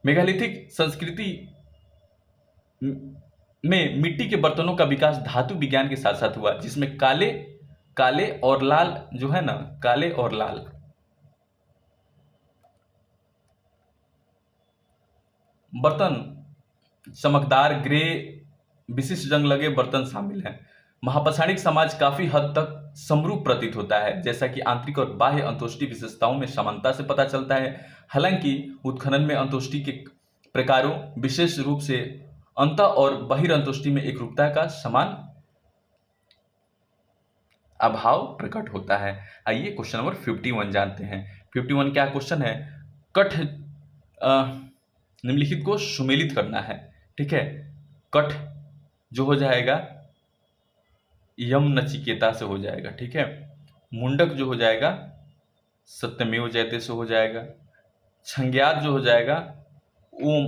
मेगालिथिक संस्कृति में मिट्टी के बर्तनों का विकास धातु विज्ञान के साथ साथ हुआ, जिसमें काले और लाल जो है ना, काले और लाल बर्तन, चमकदार ग्रे विशिष्ट जंग लगे बर्तन शामिल हैं। महापाषाणिक समाज काफी हद तक समरूप प्रतीत होता है, जैसा कि आंतरिक और बाह्य अंतोष्टि विशेषताओं में समानता से पता चलता है। हालांकि उत्खनन में अंतोष्टि के प्रकारों, विशेष रूप से अंत और बहिरंतोष्टि में एकरूपता का समान अभाव प्रकट होता है। आइए क्वेश्चन नंबर 51 जानते हैं। 51 क्या क्वेश्चन है, कठ निम्नलिखित को सुमेलित करना है। ठीक है, कठ जो हो जाएगा यम नचिकेता से हो जाएगा। ठीक है, मुंडक जो हो जाएगा सत्यमेव जयते से हो जाएगा। छंग्यात जो हो जाएगा ओम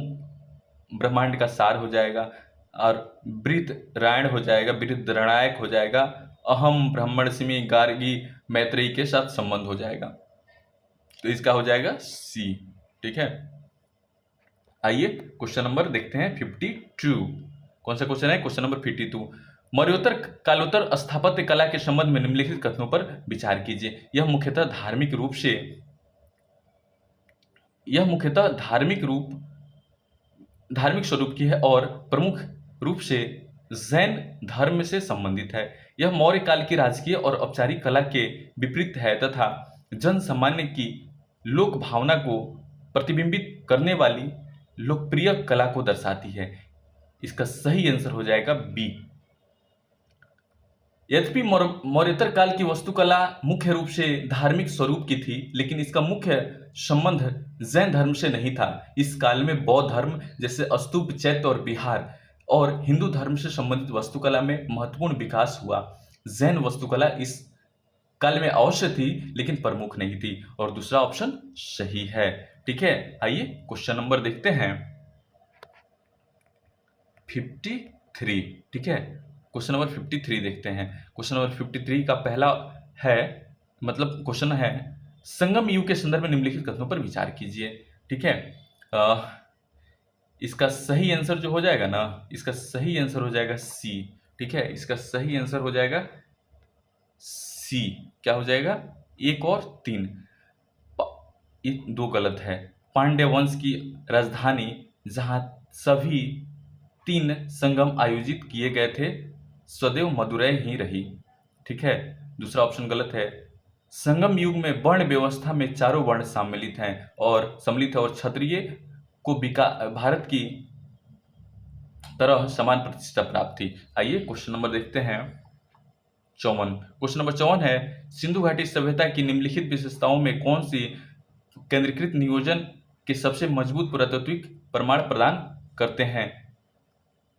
ब्रह्मांड का सार हो जाएगा। और बृहद्रायण हो जाएगा, बृहद्रणायक हो जाएगा। अहम ब्रह्मणस्मि गार्गी मैत्रेयी के साथ संबंध हो जाएगा। तो इसका हो जाएगा सी। ठीक है, आइए क्वेश्चन नंबर देखते हैं 52। कौन सा क्वेश्चन है, क्वेश्चन नंबर 52। मौर्योत्तर कालोत्तर स्थापत्य कला के संबंध में निम्नलिखित कथनों पर विचार कीजिए। यह मुख्यतः धार्मिक स्वरूप की है और प्रमुख रूप से जैन धर्म से संबंधित है। यह मौर्य काल की राजकीय और औपचारिक कला के विपरीत है तथा जन सामान्य की लोक भावना को प्रतिबिंबित करने वाली लोकप्रिय कला को दर्शाती है। इसका सही आंसर हो जाएगा बी। यद्यपि मौर्योत्तर काल की वास्तुकला मुख्य रूप से धार्मिक स्वरूप की थी, लेकिन इसका मुख्य संबंध जैन धर्म से नहीं था। इस काल में बौद्ध धर्म जैसे स्तूप, चैत्य और विहार और हिंदू धर्म से संबंधित वास्तुकला में महत्वपूर्ण विकास हुआ। जैन वास्तुकला इस काल में अवश्य थी, लेकिन प्रमुख नहीं थी, और दूसरा ऑप्शन सही है। ठीक है, आइए क्वेश्चन नंबर देखते हैं 53। ठीक है, क्वेश्चन नंबर 53 देखते हैं। क्वेश्चन नंबर 53 का पहला है, मतलब क्वेश्चन है, संगम युग के संदर्भ में निम्नलिखित कथनों पर विचार कीजिए। ठीक है, इसका सही आंसर जो हो जाएगा ना, इसका सही आंसर हो जाएगा सी। ठीक है, इसका सही आंसर हो जाएगा सी। क्या हो जाएगा, 1 और 3, ये 2 गलत है। पांड्य वंश की राजधानी जहां सभी 3 संगम आयोजित किए गए थे, सदैव मदुरै ही रही। ठीक है, दूसरा ऑप्शन गलत है। संगम युग में वर्ण व्यवस्था में 4 वर्ण सम्मिलित और क्षत्रिय को भारत की तरह समान प्रतिष्ठा प्राप्त थी। आइए क्वेश्चन नंबर देखते हैं 54। क्वेश्चन नंबर 54 है, सिंधु घाटी सभ्यता की निम्नलिखित विशेषताओं में कौन सी केंद्रीकृत नियोजन के सबसे मजबूत पुरातात्विक प्रमाण प्रदान करते हैं।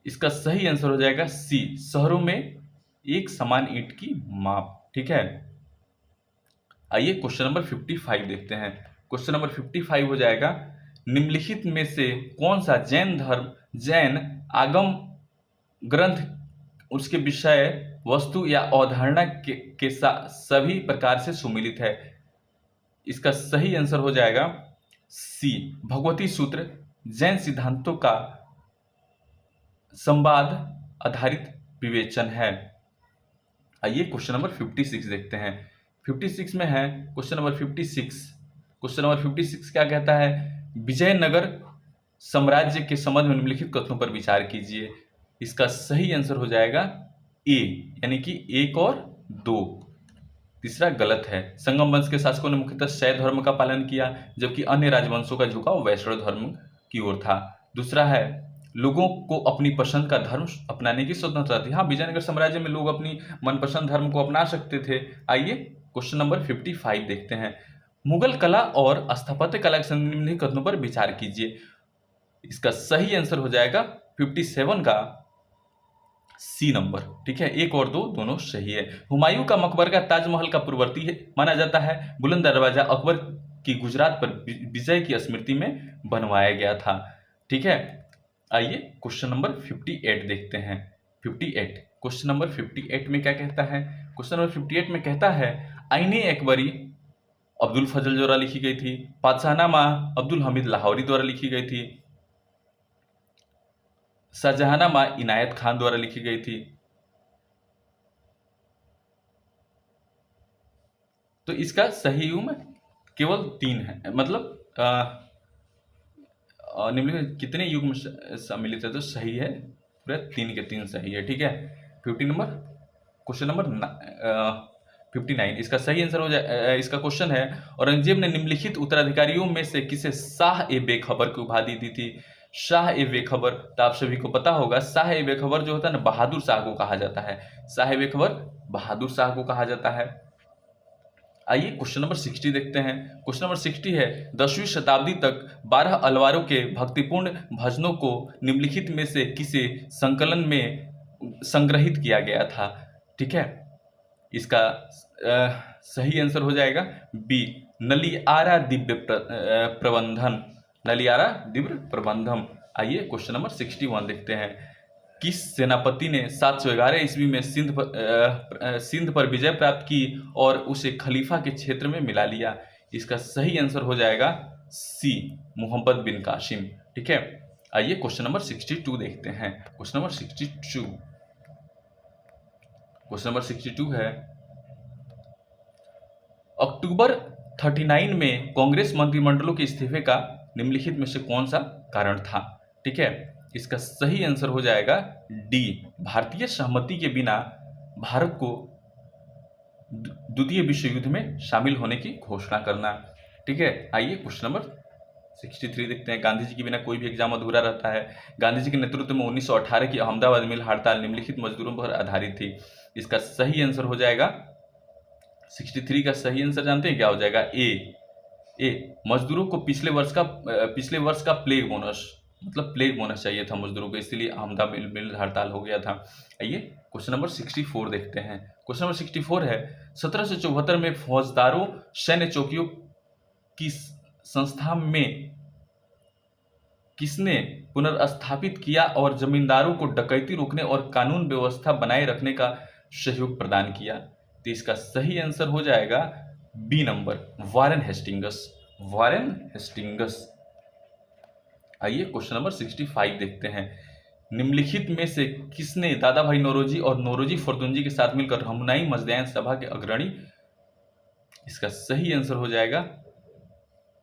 इसका सही आंसर हो जाएगा सी, शहरों में एक समान ईंट की माप। ठीक है, आइए क्वेश्चन नंबर 55 देखते हैं। क्वेश्चन नंबर 55 हो जाएगा, निम्नलिखित में से कौन सा जैन आगम ग्रंथ उसके विषय वस्तु या अवधारणा के सभी प्रकार से सुमिलित है? इसका सही आंसर हो जाएगा सी, भगवती सूत्र जैन सिद्धांतों का संवाद आधारित विवेचन है। आइए क्वेश्चन नंबर 56 देखते हैं। 56 में है क्वेश्चन नंबर 56। क्वेश्चन नंबर 56 क्या कहता है? विजयनगर साम्राज्य के संबंध में निम्नलिखित कथनों पर विचार कीजिए। इसका सही आंसर हो जाएगा ए, यानी कि 1 और 2। तीसरा गलत है। संगम वंश के शासकों ने मुख्यतः शैव धर्म का पालन किया, जबकि अन्य राजवंशों का झुकाव वैष्णव धर्म की ओर था। दूसरा है, लोगों को अपनी पसंद का धर्म अपनाने की स्वतंत्रता थी। हाँ, विजयनगर साम्राज्य में लोग अपनी मनपसंद धर्म को अपना सकते थे। आइए क्वेश्चन नंबर 55 देखते हैं। मुगल कला और स्थापत्य कला के निम्नलिखित कथनों पर विचार कीजिए। इसका सही आंसर हो जाएगा 57 का सी नंबर। ठीक है, 1 और 2 दोनों सही है। हुमायूं का मकबरा ताजमहल का पूर्ववर्ती है माना जाता है। बुलंद दरवाजा अकबर की गुजरात पर विजय की स्मृति में बनवाया गया था। ठीक है, आइए क्वेश्चन नंबर 58 देखते हैं। 58 क्वेश्चन नंबर 58 में क्या कहता है? क्वेश्चन नंबर 58 में कहता है, आईने अकबरी अब्दुल फजल द्वारा लिखी गई थी। पातशाहनामा अब्दुल हमीद लाहौरी द्वारा लिखी गई थी। शाहजहांनामा इनायत खान द्वारा लिखी गई थी। तो इसका सही युग्म केवल 3 है, मतलब निम्नलिखित कितने युग्म सम्मिलित है? तो सही है, पूरे 3 के 3 सही है। ठीक है, 50 नंबर क्वेश्चन नंबर 59 इसका सही आंसर हो जाए। इसका क्वेश्चन है, औरंगजेब ने निम्नलिखित उत्तराधिकारियों में से किसे शाह ए बेखबर की उपाधि दी थी? शाह ए बेखबर, तो आप सभी को पता होगा, शाह ए बेखबर जो होता है ना, बहादुर शाह को कहा जाता है। शाह ए बेखबर बहादुर शाह को कहा जाता है। आइए क्वेश्चन नंबर 60 देखते हैं। क्वेश्चन नंबर 60 है, 10वीं शताब्दी तक 12 अलवारों के भक्तिपूर्ण भजनों को निम्नलिखित में से किसे संकलन में संग्रहित किया गया था? ठीक है, इसका सही आंसर हो जाएगा बी, नलियारा दिव्य प्रबंधन। नलियारा दिव्य प्रबंधम। आइए क्वेश्चन नंबर 61 देखते हैं। किस सेनापति ने 711 ईस्वी में सिंध पर विजय प्राप्त की और उसे खलीफा के क्षेत्र में मिला लिया? इसका सही आंसर हो जाएगा सी, मोहम्मद बिन कासिम। ठीक है, आइए क्वेश्चन नंबर 62 देखते हैं। क्वेश्चन नंबर 62, क्वेश्चन नंबर 62 है, अक्टूबर 39 में कांग्रेस मंत्रिमंडलों के इस्तीफे का निम्नलिखित में से कौन सा कारण था? ठीक है, इसका सही आंसर हो जाएगा डी, भारतीय सहमति के बिना भारत को द्वितीय विश्व युद्ध में शामिल होने की घोषणा करना। ठीक है, आइए क्वेश्चन नंबर 63 देखते हैं। गांधी जी के बिना कोई भी एग्जाम अधूरा रहता है। गांधी जी के नेतृत्व में 1918 की अहमदाबाद मिल हड़ताल निम्नलिखित मजदूरों पर आधारित थी। इसका सही आंसर हो जाएगा 63 का सही आंसर जानते हैं क्या हो जाएगा? ए, मजदूरों को पिछले वर्ष का प्लेग बोनस, मतलब प्लेग बोनस चाहिए था मजदूरों को, इसलिए अहमदाबाद मिल हड़ताल हो गया था। आइए क्वेश्चन नंबर 64 देखते हैं। क्वेश्चन नंबर 64 है, 1774 में फौजदारों सैन्य चौकियों की संस्था में किसने पुनर्स्थापित किया और जमींदारों को डकैती रोकने और कानून व्यवस्था बनाए रखने का सहयोग प्रदान किया? तो इसका सही आंसर हो जाएगा B number, Warren Hastings. Warren Hastings. आइए क्वेश्चन नंबर 65 देखते हैं। निम्नलिखित में से किसने दादा भाई नौरोजी और नौरोजी फर्दुंजी के साथ मिलकर हमनाई मजदैन सभा के अग्रणी? इसका सही आंसर हो जाएगा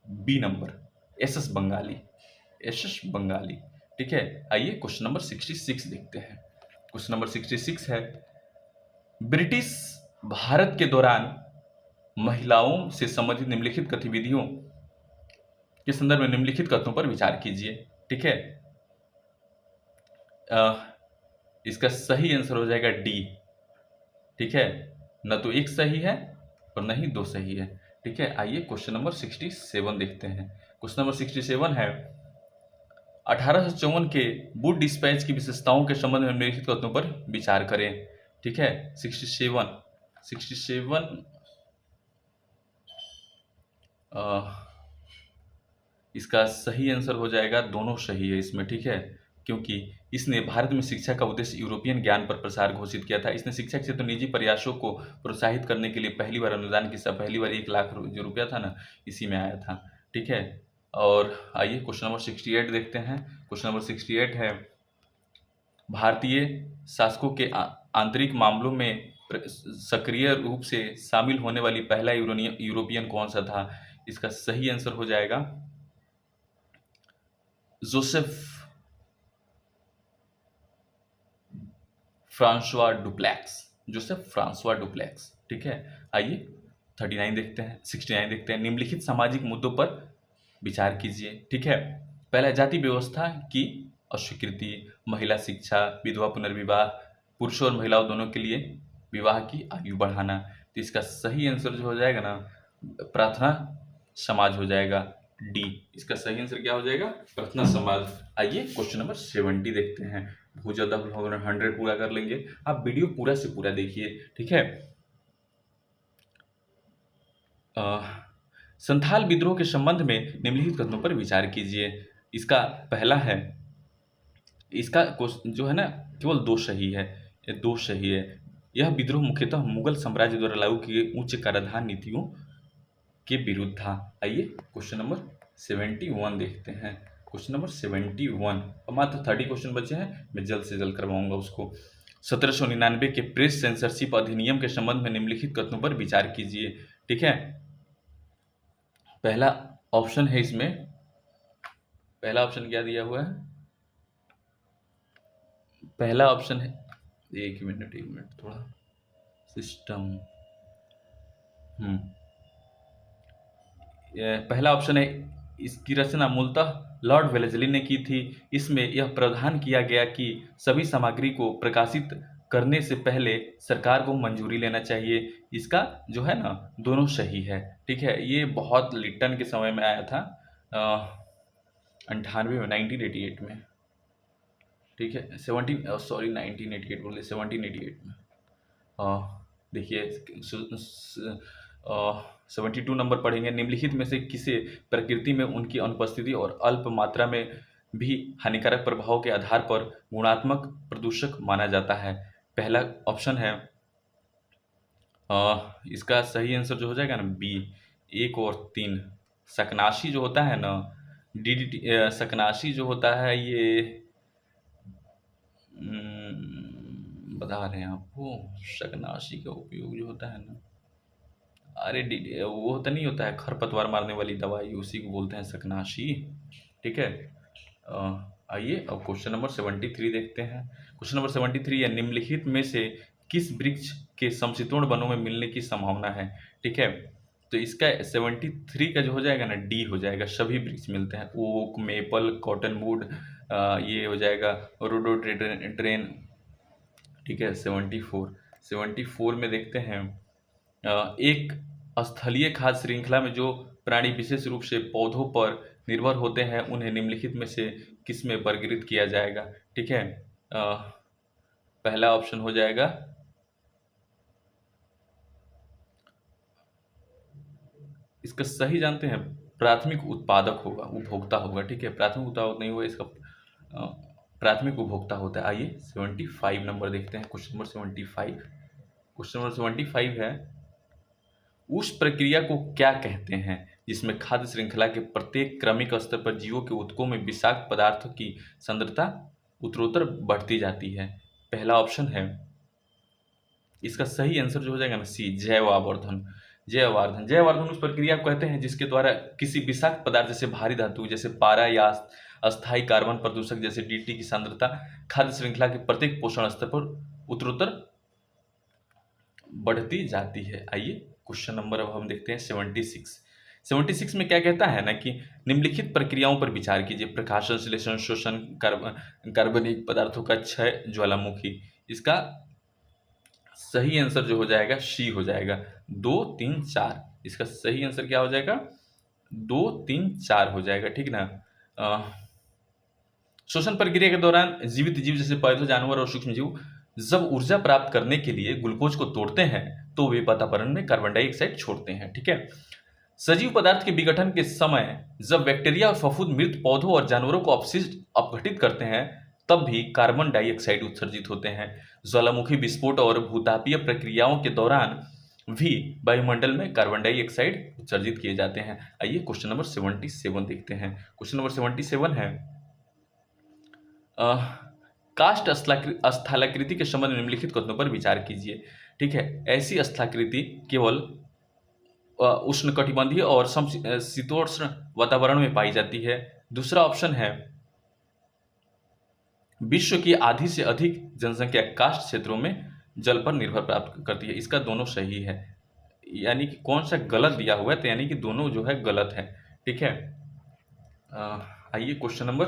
B number, S Bengali. S Bengali. ठीक है, आइए क्वेश्चन नंबर 66 देखते हैं। क्वेश्चन नंबर 66 है, ब्रिटिश भारत के दौरान महिलाओं से संबंधित निम्नलिखित गतिविधियों के संदर्भ में निम्नलिखित कथनों पर विचार कीजिए। ठीक है, इसका सही आंसर हो जाएगा डी। ठीक है, न तो एक सही है और न ही 2 सही है। ठीक है, आइए क्वेश्चन नंबर 67 देखते हैं। क्वेश्चन नंबर 67 है, 1854 के वुड डिस्पैच की विशेषताओं के संबंध में निम्नलिखित कथनों पर विचार करें। ठीक है, 67 इसका सही आंसर हो जाएगा, दोनों सही है इसमें, ठीक है, क्योंकि इसने भारत में शिक्षा का उद्देश्य यूरोपियन ज्ञान पर प्रसार घोषित किया था। इसने शिक्षा के क्षेत्र में निजी प्रयासों को प्रोत्साहित करने के लिए पहली बार अनुदान की पहली बार 1 लाख जो रुपया था ना, इसी में आया था, ठीक है। और आइए क्वेश्चन नंबर 68 देखते हैं। क्वेश्चन नंबर 68 है, भारतीय शासकों के आंतरिक मामलों में सक्रिय रूप से शामिल होने वाली पहला यूरोपियन कौन सा था? इसका सही आंसर हो जाएगा Joseph Francois Dupleix, Joseph Francois Dupleix, ठीक है। आइए 39 देखते हैं, 69 देखते हैं। निम्नलिखित सामाजिक मुद्दों पर विचार कीजिए, ठीक है। पहला, जाति व्यवस्था की अस्वीकृति, महिला शिक्षा, विधवा पुनर्विवाह, पुरुषों और महिलाओं दोनों के लिए विवाह की आयु बढ़ाना। तो इसका सही आंसर जो हो जाएगा ना, प्रार्थना समाज हो जाएगा, डी। इसका सही आंसर क्या हो जाएगा? प्रार्थना समाज। आइए क्वेश्चन नंबर 70 देखते हैं। बहुत ज्यादा 100 पूरा कर लेंगे, आप वीडियो पूरा से पूरा देखिए, ठीक है। संथाल विद्रोह के संबंध में निम्नलिखित कथनों पर विचार कीजिए। इसका पहला है, इसका जो है ना, केवल दो सही है, ये दो सही है। यह विद्रोह मुख्यतः मुगल साम्राज्य द्वारा लागू की गई उच्च कराधान नीतियों के विरुद्ध था। आइए क्वेश्चन नंबर 71 देखते हैं। क्वेश्चन नंबर 71, और मात्र 30 क्वेश्चन बचे हैं, मैं जल्द से जल्द करवाऊंगा उसको। 1799 के प्रेस सेंसरशिप अधिनियम के संबंध में निम्नलिखित कथनों पर विचार कीजिए, ठीक है। पहला ऑप्शन है इसमें, पहला ऑप्शन क्या दिया हुआ है? पहला ऑप्शन है, एक मिनट थोड़ा सिस्टम, पहला ऑप्शन है, इसकी रचना मूलतः लॉर्ड वेलेस्ली ने की थी। इसमें यह प्रावधान किया गया कि सभी सामग्री को प्रकाशित करने से पहले सरकार को मंजूरी लेना चाहिए। इसका जो है ना, दोनों सही है, ठीक है। ये बहुत लिट्टन के समय में आया था, 98 में, 1988 में, ठीक है। 1988 बोले, 1788 में। देखिए 72 नंबर पढ़ेंगे। निम्नलिखित में से किसे प्रकृति में उनकी अनुपस्थिति और अल्प मात्रा में भी हानिकारक प्रभाव के आधार पर गुणात्मक प्रदूषक माना जाता है? पहला ऑप्शन है, इसका सही आंसर जो हो जाएगा ना, बी, 1 और 3। शकनाशी जो होता है ना, डीडीटी, शकनाशी जो होता है, ये बता रहे हैं आपको, शकनाशी का उपयोग जो होता है ना, अरे वो तो नहीं होता है खरपतवार मारने वाली दवाई, उसी को बोलते हैं शकनाशी, ठीक है। आइए अब क्वेश्चन नंबर 73 देखते हैं। क्वेश्चन नंबर 73 है, निम्नलिखित में से किस वृक्ष के समशीतोष्ण वनों में मिलने की संभावना है? ठीक है, तो इसका 73 का जो हो जाएगा ना, डी हो जाएगा, सभी वृक्ष मिलते हैं, ओक, मेपल, कॉटनवुड, ये हो जाएगा रोडोडेंड्रन, ठीक है। 74 में देखते हैं, एक स्थलीय खाद्य श्रृंखला में जो प्राणी विशेष रूप से पौधों पर निर्भर होते हैं, उन्हें निम्नलिखित में से किस में वर्गीकृत किया जाएगा? ठीक है, पहला ऑप्शन हो जाएगा, इसका सही जानते हैं, प्राथमिक उत्पादक होगा, उपभोक्ता होगा, ठीक है। प्राथमिक उत्पादक नहीं होगा, इसका प्राथमिक उपभोक्ता होता है। आइए 75 नंबर देखते हैं। क्वेश्चन नंबर 75, क्वेश्चन नंबर 75 है, उस प्रक्रिया को क्या कहते हैं जिसमें खाद्य श्रृंखला के प्रत्येक क्रमिक स्तर पर जीवों के ऊतकों में विषाक्त पदार्थों की सांद्रता उत्तरोत्तर बढ़ती जाती है? पहला ऑप्शन है, इसका सही आंसर जो हो जाएगा ना, सी, जैव आवर्धन। जैव आवर्धन, जैव आवर्धन उस प्रक्रिया को कहते हैं जिसके द्वारा किसी विषाक्त पदार्थ जैसे भारी धातु जैसे पारा या अस्थायी कार्बन प्रदूषक जैसे डीटी की सांद्रता खाद्य श्रृंखला के प्रत्येक पोषण स्तर पर उत्तरोत्तर बढ़ती जाती है। आइए क्वेश्चन नंबर अब हम देखते हैं 76 में क्या कहता है ना कि निम्नलिखित प्रक्रियाओं पर विचार कीजिए, प्रकाश संश्लेषण, शोषण, कार्बनिक पदार्थों का क्षय, ज्वालामुखी। इसका सही आंसर जो हो जाएगा, सी हो जाएगा, 2, 3, 4। इसका सही आंसर क्या हो जाएगा? 2, 3, 4 हो जाएगा, ठीक ना। श्वसन प्रक्रिया के दौरान जीवित जीव जैसे पौधे, जानवर और सूक्ष्म जीव जब ऊर्जा प्राप्त करने के लिए ग्लूकोज को तोड़ते हैं तो वे वातावरण में कार्बन डाइऑक्साइड छोड़ते हैं, ठीक है। सजीव पदार्थ के विघटन के समय जब बैक्टीरिया और फफूंद मृत पौधों और जानवरों को अपशिष्ट अपघटित करते हैं, तब भी कार्बन डाइऑक्साइड उत्सर्जित होते हैं। ज्वालामुखी विस्फोट और भूतापीय प्रक्रियाओं के दौरान भी वायुमंडल में कार्बन डाइऑक्साइड उत्सर्जित किए जाते हैं। आइए क्वेश्चन नंबर 77 देखते हैं। क्वेश्चन नंबर 77 है, काष्ठ स्थलाकृति के संबंध में निम्नलिखित कथनों पर विचार कीजिए। ठीक है, ऐसी स्थलाकृति केवल उष्णकटिबंधीय और समशीतोष्ण वातावरण में पाई जाती है। दूसरा ऑप्शन है, विश्व की आधी से अधिक जनसंख्या काष्ठ क्षेत्रों में जल पर निर्भर प्राप्त करती है। इसका दोनों सही है, यानी कि कौन सा गलत दिया हुआ है, तो यानी कि दोनों जो है गलत है। ठीक है, आइए क्वेश्चन नंबर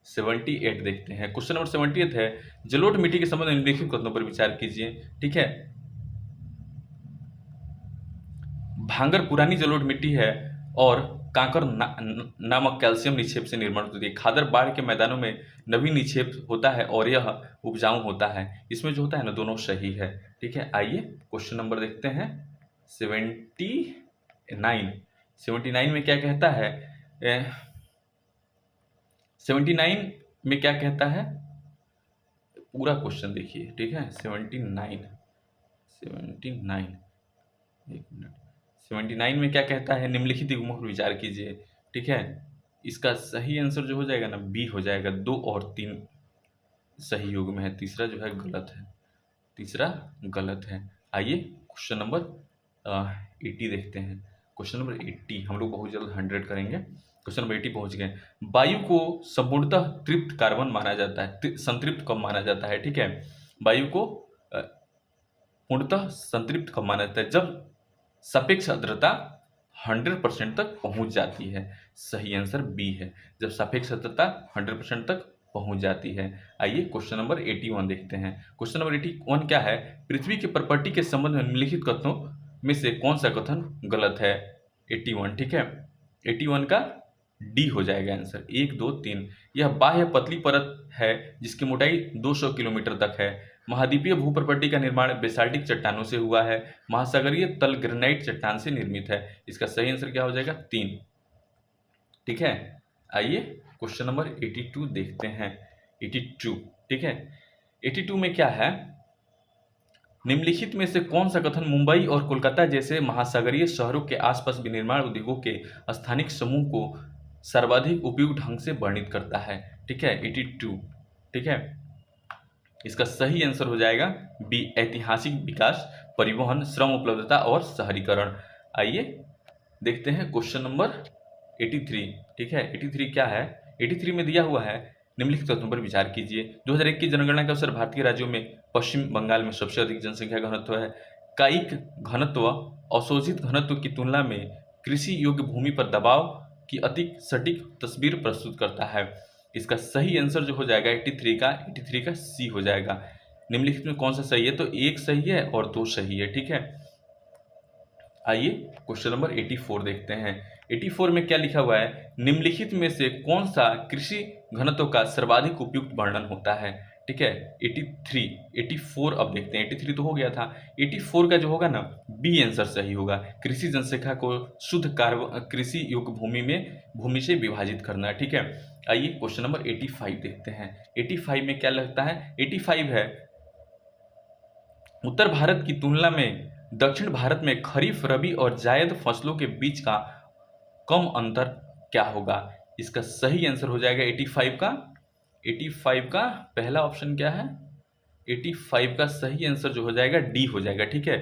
78 देखते हैं। क्वेश्चन नंबर 78 है, जलोढ़ मिट्टी के संबंध में निम्नलिखित कथनों पर विचार कीजिए। ठीक है, भांगर पुरानी जलोढ़ मिट्टी है और कांकर नामक कैल्शियम निक्षेप से निर्माण होती है। खादर बाढ़ के मैदानों में नवीन निक्षेप होता है और यह उपजाऊ होता है। इसमें जो होता है ना, दोनों सही है। ठीक है, आइए क्वेश्चन नंबर देखते हैं 79। 79 में क्या कहता है, 79 में क्या कहता है, पूरा क्वेश्चन देखिए। ठीक है, 79 एक मिनट, 79 में क्या कहता है, निम्नलिखित युग्मों पर विचार कीजिए। ठीक है, इसका सही आंसर जो हो जाएगा ना, बी हो जाएगा। 2 और 3 सही युग्म है, तीसरा जो है गलत है, तीसरा गलत है। आइए क्वेश्चन नंबर 80 देखते हैं। क्वेश्चन नंबर 80 हम लोग बहुत जल्द 100 करेंगे। क्वेश्चन नंबर 80 पहुंच गए। वायु को संपूर्णतः तृप्त कार्बन माना जाता है, संतृप्त कब माना जाता है। ठीक है, वायु को पूर्णतः संतृप्त कब माना जाता है, जब सापेक्ष आर्द्रता 100% तक पहुंच जाती है। सही आंसर बी है, जब सापेक्ष आर्द्रता 100% तक पहुंच जाती है। आइए क्वेश्चन नंबर 81 देखते हैं। क्वेश्चन नंबर 81 क्या है, पृथ्वी की प्रॉपर्टी के संबंध में निम्नलिखित कथनों में से कौन सा कथन गलत है। 81, ठीक है, 81 का डी हो जाएगा आंसर। 1 2 3, यह बाह्य पतली परत है जिसकी मोटाई 200 किलोमीटर तक है। महाद्वीपीय भूप्रपट्टी का निर्माण बेसाल्टिक चट्टानों से हुआ है। महासागरीय तल ग्रेनाइट चट्टान से निर्मित है। इसका सही आंसर क्या हो जाएगा, 3। ठीक है, आइए क्वेश्चन नंबर 82 देखते हैं। 82, ठीक है, 82 में क्या है, निम्नलिखित में से कौन सा कथन मुंबई और कोलकाता जैसे महासागरीय शहरों के आसपास विनिर्माण उद्योगों के स्थानिक समूह को सर्वाधिक उपयुक्त ढंग से वर्णित करता है। ठीक है, 82, ठीक है, इसका सही आंसर हो जाएगा बी, ऐतिहासिक विकास, परिवहन, श्रम उपलब्धता और शहरीकरण। आइए देखते हैं क्वेश्चन नंबर 83। ठीक है, 83 क्या है, 83 में दिया हुआ है, निम्नलिखित तथ्यों पर विचार कीजिए। 2001 की जनगणना के अनुसार भारतीय राज्यों में पश्चिम बंगाल में सबसे अधिक जनसंख्या घनत्व है। कायिक घनत्व अशोषित घनत्व की तुलना में कृषि योग्य भूमि पर दबाव की अधिक सटीक तस्वीर प्रस्तुत करता है। इसका सही आंसर जो हो जाएगा 83 का सी हो जाएगा। निम्नलिखित में कौन सा सही है, तो 1 सही है और 2 सही है। ठीक है, आइए क्वेश्चन नंबर 84 देखते हैं। 84 में क्या लिखा हुआ है, निम्नलिखित में से कौन सा कृषि घनत्व का सर्वाधिक उपयुक्त वर्णन होता है। ठीक है, 84 अब देखते हैं। 83 तो हो गया था, 84 का जो होगा ना, बी आंसर सही होगा। कृषि जनसंख्या को शुद्ध कृषि योग्य भूमि से विभाजित करना है। ठीक है, आइए क्वेश्चन नंबर 85 देखते हैं। 85 में क्या लगता है, 85 है, उत्तर भारत की तुलना में दक्षिण भारत में खरीफ, रबी और जायद फसलों के बीच का कम अंतर क्या होगा। इसका सही आंसर हो जाएगा 85 का पहला ऑप्शन क्या है, 85 का सही आंसर जो हो जाएगा डी हो जाएगा। ठीक है,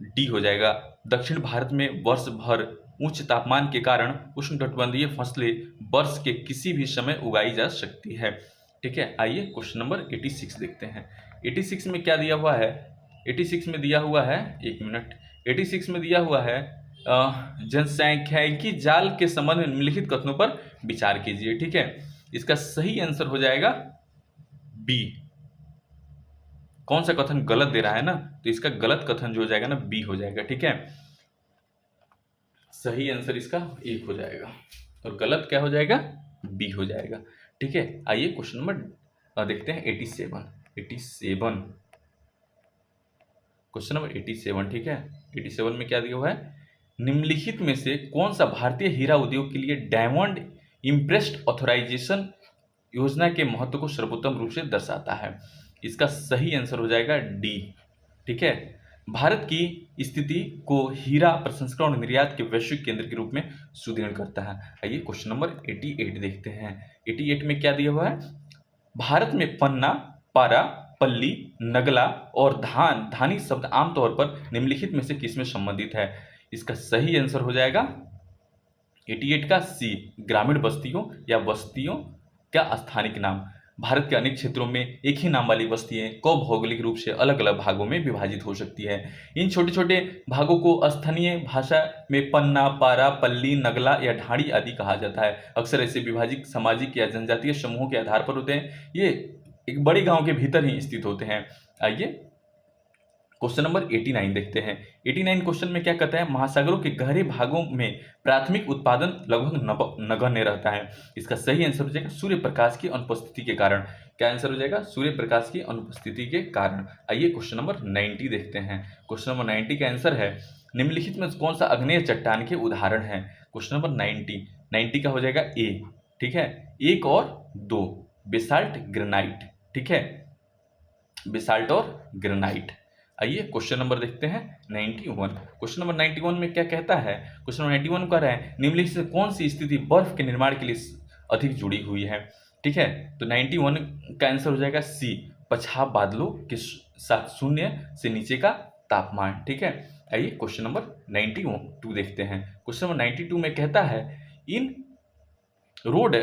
डी हो जाएगा। दक्षिण भारत में वर्ष भर उच्च तापमान के कारण उष्णकटिबंधीय फसलें वर्ष के किसी भी समय उगाई जा सकती है। ठीक है, आइए क्वेश्चन नंबर 86 देखते हैं। 86 में क्या दिया हुआ है, 86 में दिया हुआ है, एक मिनट, 86 में दिया हुआ है, जनसांख्यिकी जाल के संबंध में निम्नलिखित कथनों पर विचार कीजिए। ठीक है, इसका सही आंसर हो जाएगा बी। कौन सा कथन गलत दे रहा है ना, तो इसका गलत कथन जो हो जाएगा ना, बी हो जाएगा। ठीक है, सही आंसर इसका 1 हो जाएगा और गलत क्या हो जाएगा, बी हो जाएगा। ठीक है, आइए क्वेश्चन नंबर देखते हैं 87। क्वेश्चन नंबर 87, ठीक है, 87 में क्या दिया हुआ है, निम्नलिखित में से कौन सा भारतीय हीरा उद्योग के लिए डायमंड इम्प्रेस्ड ऑथराइजेशन योजना के महत्व को सर्वोत्तम रूप से दर्शाता है? इसका सही आंसर हो जाएगा डी। ठीक है, भारत की स्थिति को हीरा प्रसंस्करण और निर्यात के वैश्विक केंद्र के रूप में सुदृढ़ करता है। आइए क्वेश्चन नंबर 88 देखते हैं। 88 में क्या दिया हुआ है? भारत में पन्ना, पारा, पल्ली, नगला और धानी शब्द आमतौर पर निम्नलिखित में से किसमें संबंधित है? इसका सही आंसर हो जाएगा 88 का सी, ग्रामीण बस्तियों या बस्तियों का स्थानिक नाम। भारत के अनेक क्षेत्रों में एक ही नाम वाली बस्तियां को भौगोलिक रूप से अलग अलग भागों में विभाजित हो सकती है। इन छोटे छोटे भागों को स्थानीय भाषा में पन्ना, पारा, पल्ली, नगला या ढाणी आदि कहा जाता है। अक्सर ऐसे विभाजित सामाजिक या जनजातीय समूहों के आधार पर होते हैं। ये एक बड़े गांव के भीतर ही स्थित होते हैं। आइए क्वेश्चन नंबर 89 देखते हैं। 89 क्वेश्चन में क्या कहता है? महासागरों के गहरे भागों में प्राथमिक उत्पादन लगभग नगण्य रहता है। इसका सही आंसर हो जाएगा सूर्य प्रकाश की अनुपस्थिति के कारण। क्या आंसर हो जाएगा? सूर्य प्रकाश की अनुपस्थिति के कारण। आइए क्वेश्चन नंबर 90 देखते हैं। क्वेश्चन नंबर 90 का आंसर है निम्नलिखित में कौन सा आग्नेय चट्टान के उदाहरण है? क्वेश्चन नंबर 90 का हो जाएगा ए। ठीक है, 1 और 2 बेसाल्ट ग्रेनाइट। ठीक है, बेसाल्ट और ग्रेनाइट। आइए क्वेश्चन नंबर देखते हैं 91। क्वेश्चन नंबर 91 में क्या कहता है? क्वेश्चन नंबर 91 कह रहा है निम्नलिखित से कौन सी स्थिति बर्फ के निर्माण के लिए अधिक जुड़ी हुई है? ठीक है, तो 91 का आंसर हो जाएगा सी, पछाव बादलों के साथ शून्य से नीचे का तापमान। ठीक है, आइए क्वेश्चन नंबर 92 देखते हैं। क्वेश्चन नंबर 92 में कहता है इन रोड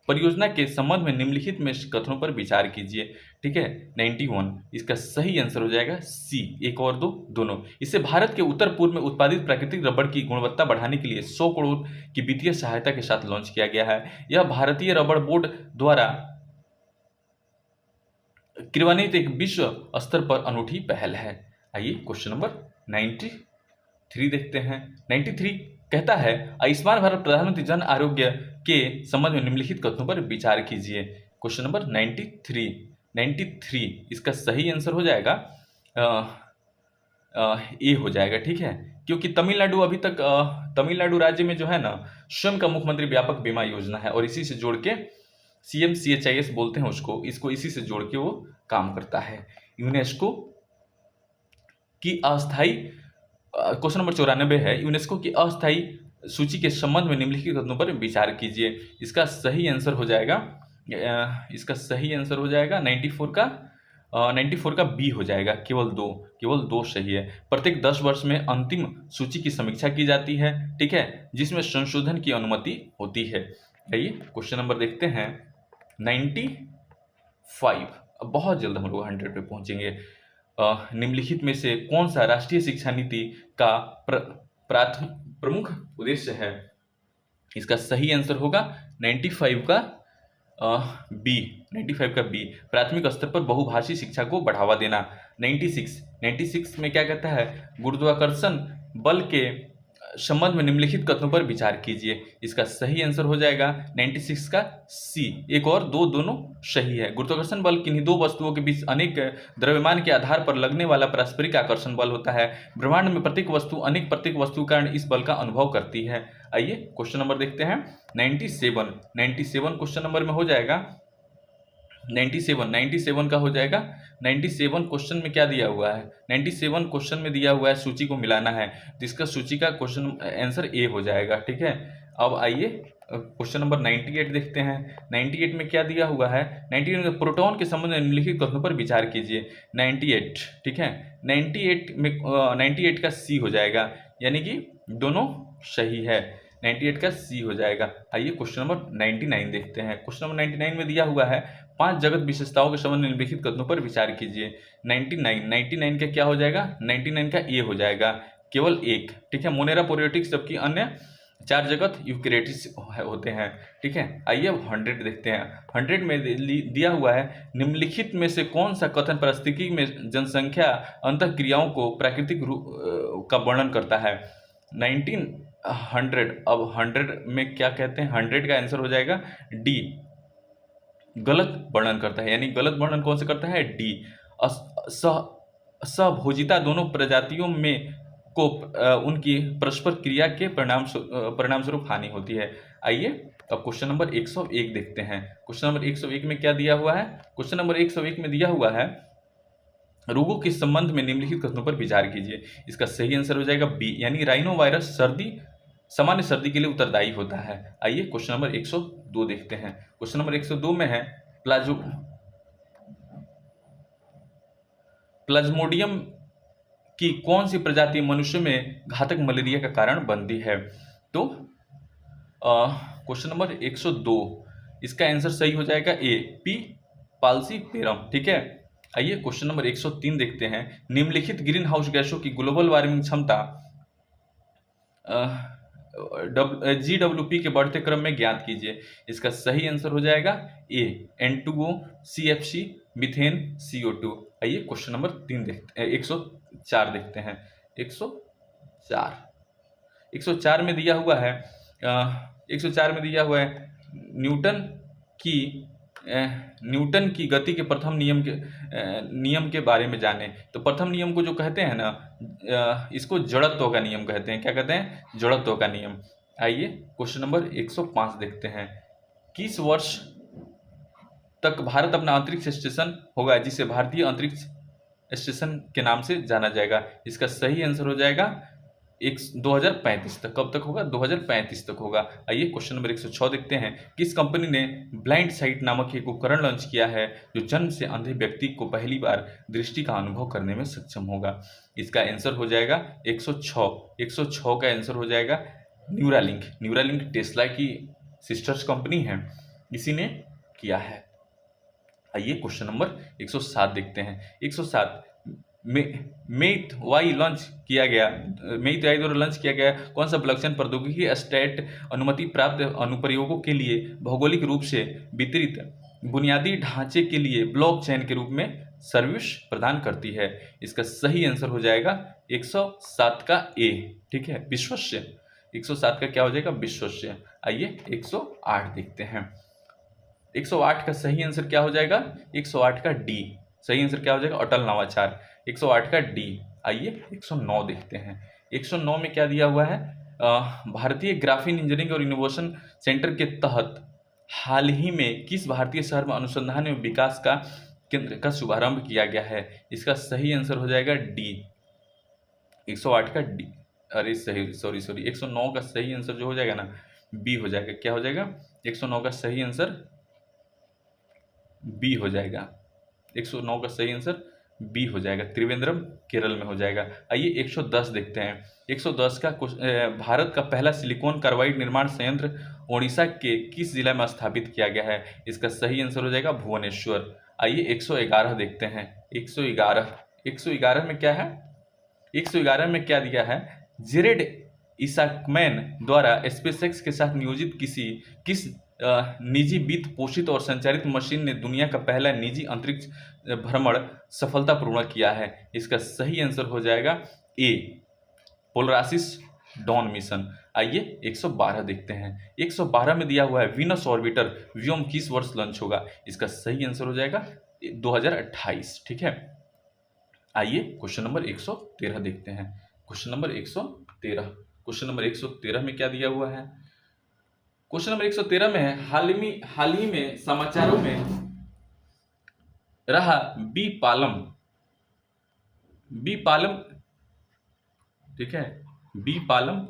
परियोजना के संबंध में निम्नलिखित में कथनों पर विचार कीजिए। ठीक है, 91 इसका सही आंसर हो जाएगा सी, 1 और 2 दोनों। इसे भारत के उत्तर पूर्व में उत्पादित प्राकृतिक रबड़ की गुणवत्ता बढ़ाने के लिए 100 करोड़ की वित्तीय सहायता के साथ लॉन्च किया गया है। यह भारतीय रबड़ बोर्ड द्वारा क्रियान्वित एक विश्व स्तर पर अनूठी पहल है। आइए क्वेश्चन नंबर 93 देखते हैं। 93 कहता है आयुष्मान भारत प्रधानमंत्री जन आरोग्य के संबंध में निम्नलिखित कथनों पर विचार कीजिए। क्वेश्चन नंबर 93 इसका सही आंसर हो जाएगा ए हो जाएगा। ठीक है, क्योंकि तमिलनाडु अभी तक तमिलनाडु राज्य में जो है ना स्वयं का मुख्यमंत्री व्यापक बीमा योजना है और इसी से जोड़ के CMCHIS बोलते हैं इसको इसी से जोड़ के वो काम करता है। यूनेस्को की अस्थायी क्वेश्चन नंबर 94 है यूनेस्को की अस्थायी सूची के संबंध में निम्नलिखित कथनों पर विचार कीजिए। इसका सही आंसर हो जाएगा 94 का बी हो जाएगा। केवल दो सही है। प्रत्येक 10 वर्ष में अंतिम सूची की समीक्षा की जाती है। ठीक है, जिसमें संशोधन की अनुमति होती है। आइए क्वेश्चन नंबर देखते हैं 95। अब बहुत जल्द हम लोग 100 पे पहुंचेंगे। निम्नलिखित में से कौन सा राष्ट्रीय शिक्षा नीति का प्रमुख उद्देश्य है? इसका सही आंसर होगा 95 का बी, प्राथमिक स्तर पर बहुभाषी शिक्षा को बढ़ावा देना। 96 में क्या कहता है? गुरुत्वाकर्षण बल के संबंध में निम्नलिखित कथनों पर विचार कीजिए। इसका सही आंसर हो जाएगा 96 का सी, 1 और 2 दोनों सही है। गुरुत्वाकर्षण बल किन्हीं दो वस्तुओं के बीच अनेक द्रव्यमान के आधार पर लगने वाला पारस्परिक आकर्षण बल होता है। ब्रह्मांड में प्रत्येक वस्तु के कारण इस बल का अनुभव करती है। आइए क्वेश्चन नंबर देखते हैं 97 क्वेश्चन नंबर में हो जाएगा 97 का हो जाएगा 97 क्वेश्चन में क्या दिया हुआ है? 97 क्वेश्चन में दिया हुआ है सूची को मिलाना है, जिसका सूची का क्वेश्चन आंसर ए हो जाएगा। ठीक है, अब आइए क्वेश्चन नंबर 98 देखते हैं। 98 में क्या दिया हुआ है? 98 में प्रोटॉन के संबंध में निम्नलिखित कथनों पर विचार कीजिए। 98 ठीक है, 98 का सी हो जाएगा, यानी कि दोनों सही है। 98 का सी हो जाएगा। आइए क्वेश्चन नंबर 99 देखते हैं। क्वेश्चन नंबर 99 में दिया हुआ है 5 जगत विशेषताओं के संबंध में निम्नलिखित कथनों पर विचार कीजिए। 99 का क्या हो जाएगा? 99 का ए हो जाएगा, केवल एक। ठीक है, मोनेरा पोरियोटिक्स जबकि अन्य 4 जगत यूकेरियोट्स होते हैं। ठीक है, आइए अब 100 देखते हैं। 100 में दिया हुआ है निम्नलिखित में से कौन सा कथन पारिस्थितिकी में जनसंख्या अंतःक्रियाओं को प्राकृतिक रूप का वर्णन करता है? 100 अब 100 में क्या कहते हैं? 100 का आंसर हो जाएगा डी, गलत वर्णन करता है। यानी गलत वर्णन कौन से करता है? डी। सहभोजिता दोनों प्रजातियों में को उनकी परस्पर क्रिया के परिणाम स्वरूप हानि होती है। आइए अब क्वेश्चन नंबर 101 देखते हैं। क्वेश्चन नंबर 101 में क्या दिया हुआ है? क्वेश्चन नंबर 101 में दिया हुआ है रोगों के संबंध में निम्नलिखित कथनों पर विचार कीजिए। इसका सही आंसर हो जाएगा बी, यानी राइनो वायरस सामान्य सर्दी के लिए उत्तरदायी होता है। आइए क्वेश्चन नंबर 102 देखते हैं। क्वेश्चन नंबर 102 में है प्लाज्मोडियम की कौन सी प्रजाति मनुष्य में घातक मलेरिया का कारण बनती है? तो क्वेश्चन नंबर 102 इसका आंसर सही हो जाएगा ए, पी पाल्सीपेरम। ठीक है। आइए क्वेश्चन नंबर 103 देखते हैं। निम्नलिखित ग्रीन हाउस गैसों की ग्लोबल वार्मिंग क्षमता GWP के बढ़ते क्रम में ज्ञात कीजिए। इसका सही आंसर हो जाएगा ए, N2O, CFC, मीथेन, CO2। आइए क्वेश्चन नंबर 104 देखते हैं। 104 में दिया हुआ है 104 में दिया हुआ है न्यूटन की गति के प्रथम नियम के बारे में जाने। तो प्रथम नियम को जो कहते हैं ना, इसको जड़त्व का नियम कहते हैं। क्या कहते हैं? जड़त्व का नियम। आइए क्वेश्चन नंबर 105 देखते हैं। किस वर्ष तक भारत अपना अंतरिक्ष स्टेशन होगा जिसे भारतीय अंतरिक्ष स्टेशन के नाम से जाना जाएगा? इसका सही आंसर हो जाएगा 2035 तक। कब तक होगा? 2035 तक होगा। आइए क्वेश्चन नंबर 106 देखते हैं। किस कंपनी ने ब्लाइंड साइट नामक एक उपकरण लॉन्च किया है जो जन्म से अंधे व्यक्ति को पहली बार दृष्टि का अनुभव करने में सक्षम होगा? इसका आंसर हो जाएगा 106 का आंसर हो जाएगा न्यूरालिंक टेस्ला की सिस्टर्स कंपनी है, इसी ने किया है। आइए क्वेश्चन नंबर 107 देखते हैं। 107 मेइतवाई द्वारा लॉन्च किया गया कौन सा ब्लॉकचेन प्रौद्योगिकी स्टेट अनुमति प्राप्त अनुप्रयोगों के लिए भौगोलिक रूप से वितरित बुनियादी ढांचे के लिए ब्लॉकचेन के रूप में सर्विस प्रदान करती है? इसका सही आंसर हो जाएगा 107 का ए। ठीक है, विश्वस्य। 107 का क्या हो जाएगा? विश्वस्य। आइए 108 देखते हैं। 108 का सही आंसर क्या हो जाएगा? 108 का डी। सही आंसर क्या हो जाएगा? अटल नवाचार। 108 का डी। आइए 109 देखते हैं। 109 में क्या दिया हुआ है? भारतीय ग्राफीन इंजीनियरिंग और इनोवेशन सेंटर के तहत हाल ही में किस भारतीय शहर में अनुसंधान एवं विकास का केंद्र का शुभारंभ किया गया है? इसका सही आंसर हो जाएगा डी, 108 का डी। अरे सॉरी 109 का सही आंसर जो हो जाएगा ना, बी हो जाएगा। क्या हो जाएगा? 109 का सही आंसर बी हो जाएगा। 109 का सही आंसर बी हो जाएगा, त्रिवेंद्रम केरल में हो जाएगा। आइए 110 देखते हैं। 110 का भारत का पहला सिलिकॉन कार्बाइड निर्माण संयंत्र ओडिशा के किस जिला में स्थापित किया गया है? इसका सही आंसर हो जाएगा भुवनेश्वर। आइए 111 देखते हैं। 111 में क्या है? 111 में क्या दिया है? जेरेड इसाकमैन द्वारा स्पेसएक्स के साथ नियोजित किस निजी वित्त पोषित और संचालित मशीन ने दुनिया का पहला निजी अंतरिक्ष भ्रमण सफलतापूर्वक किया है? इसका सही आंसर हो जाएगा ए, पोलरासिस डॉन मिशन। आइए 112 देखते हैं। 112 में दिया हुआ है वीनस ऑर्बिटर व्योम किस वर्ष लॉन्च होगा? इसका सही आंसर हो जाएगा 2028। ठीक है। आइए क्वेश्चन नंबर 113 देखते हैं। क्वेश्चन नंबर 113 में क्या दिया हुआ है? क्वेश्चन नंबर 113 में है हाल ही में समाचारों में रहा बी पालम। ठीक है, बी पालम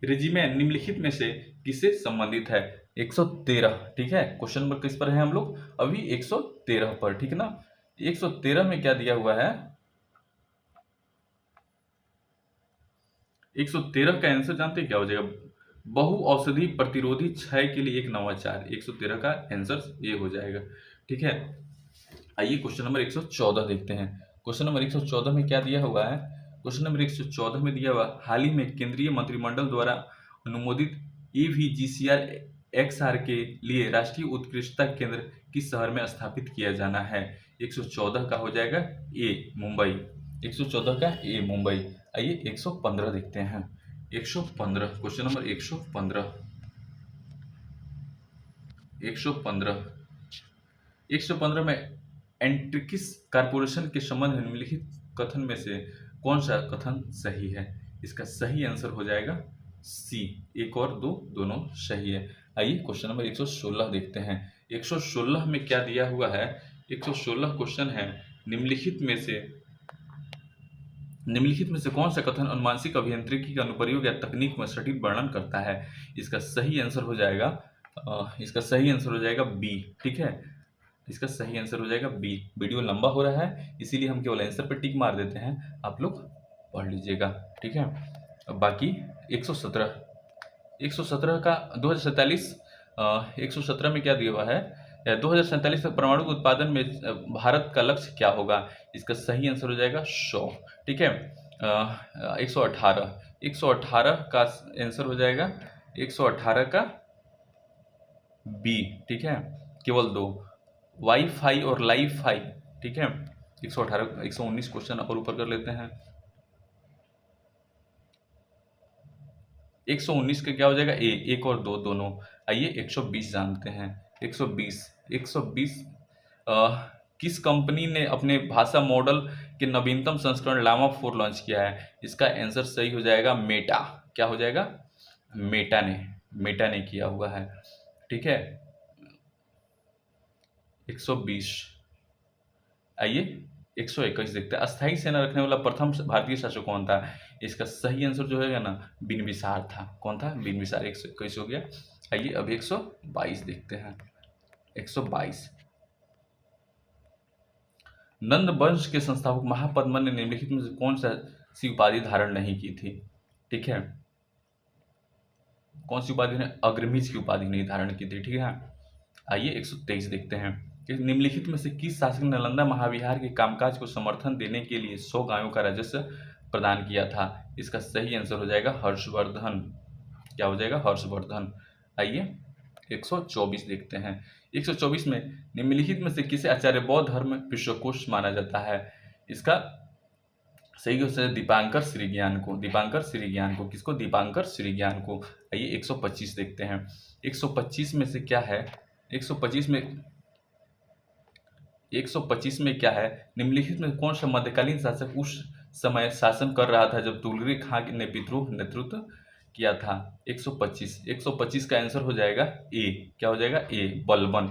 रेजिमेंट निम्नलिखित में से किससे संबंधित है? 113। ठीक है, क्वेश्चन नंबर किस पर है हम लोग? अभी 113 पर। ठीक ना। 113 में क्या दिया हुआ है? 113 का आंसर जानते हैं क्या हो जाएगा? बहु औषधि प्रतिरोधी क्षय के लिए एक नवाचार। 113 का आंसर ये हो जाएगा। ठीक है। आइए क्वेश्चन नंबर 114 देखते हैं। क्वेश्चन नंबर 114 में क्या दिया हुआ है? क्वेश्चन नंबर 114 में दिया हुआ हाल ही में केंद्रीय मंत्रिमंडल द्वारा अनुमोदित EVGCR XR के लिए राष्ट्रीय उत्कृष्टता केंद्र किस शहर में स्थापित किया जाना है? 114 का हो जाएगा ए, मुंबई। 114 का ए, मुंबई। आइए 115 देखते हैं। 115 क्वेश्चन नंबर 115 में एंट्रिकिस कॉर्पोरेशन के संबंध में निम्नलिखित कथन में से कौन सा कथन सही है? इसका सही आंसर हो जाएगा सी। एक और दो दोनों सही है। आइए क्वेश्चन नंबर 116 देखते हैं। 116 में क्या दिया हुआ है? 116 क्वेश्चन है, निम्नलिखित में से कौन सा कथन अनुमानसिक अभियांत्रिकी का अनुप्रयोग या तकनीक में सटीक वर्णन करता है? इसका सही आंसर हो जाएगा बी। ठीक है, इसका सही आंसर हो जाएगा बी। वीडियो लंबा हो रहा है इसीलिए हम केवल आंसर पर टिक मार देते हैं, आप लोग पढ़ लीजिएगा। ठीक है, अब बाकी 117 का 2047, 117 में क्या दिया हुआ है? 2047 तक परमाणु उत्पादन में भारत का लक्ष्य क्या होगा? इसका सही आंसर हो जाएगा 100। ठीक है, 118 का आंसर हो जाएगा 118 का बी। ठीक है, केवल दो, वाईफाई और लाईफाई। ठीक है, 118 119 क्वेश्चन अपर ऊपर कर लेते हैं। 119 का क्या हो जाएगा? ए। एक और दो दोनों। आइए 120 जानते हैं। 120 किस कंपनी ने अपने भाषा मॉडल के नवीनतम संस्करण लामा 4 लॉन्च किया है? इसका आंसर सही हो जाएगा मेटा। क्या हो जाएगा? मेटा ने किया हुआ है। ठीक है, 120। आइए 121 देखते हैं। अस्थायी सेना रखने वाला प्रथम भारतीय शासक कौन था? इसका सही आंसर जो है ना, बिनबिसार था। कौन था? बिनबिसार। 121 हो गया। आइए अब 122 देखते हैं। 122, नंद वंश के संस्थापक महापद्मन ने निम्नलिखित में से कौन सी उपाधि धारण नहीं की थी? ठीक है, कौन सी उपाधि ने अग्रमीज की उपाधि नहीं धारण की थी? ठीक है, आइए 123 देखते हैं कि निम्नलिखित में से किस शासक ने नालंदा महाविहार के कामकाज को समर्थन देने के लिए 100 गायों का राजस्व प्रदान किया था? इसका सही आंसर हो जाएगा हर्षवर्धन। क्या हो जाएगा? हर्षवर्धन। आइए 124 देखते हैं। 124 में निम्नलिखित में से किसे आचार्य बौद्ध धर्म विश्वकोश माना जाता है? इसका सही हो जाएगा दीपांकर श्रीज्ञान को। किसको? दीपांकर श्रीज्ञान को। आइए 125 देखते हैं। 125 में से क्या है? 125 में 125 में क्या है? निम्नलिखित में कौन सा मध्यकालीन शासक उस समय शासन कर रहा था जब तुगलकी खां ने विद्रोह नेतृत्व किया था? 125 का आंसर हो जाएगा ए। क्या हो जाएगा? ए, बलबन।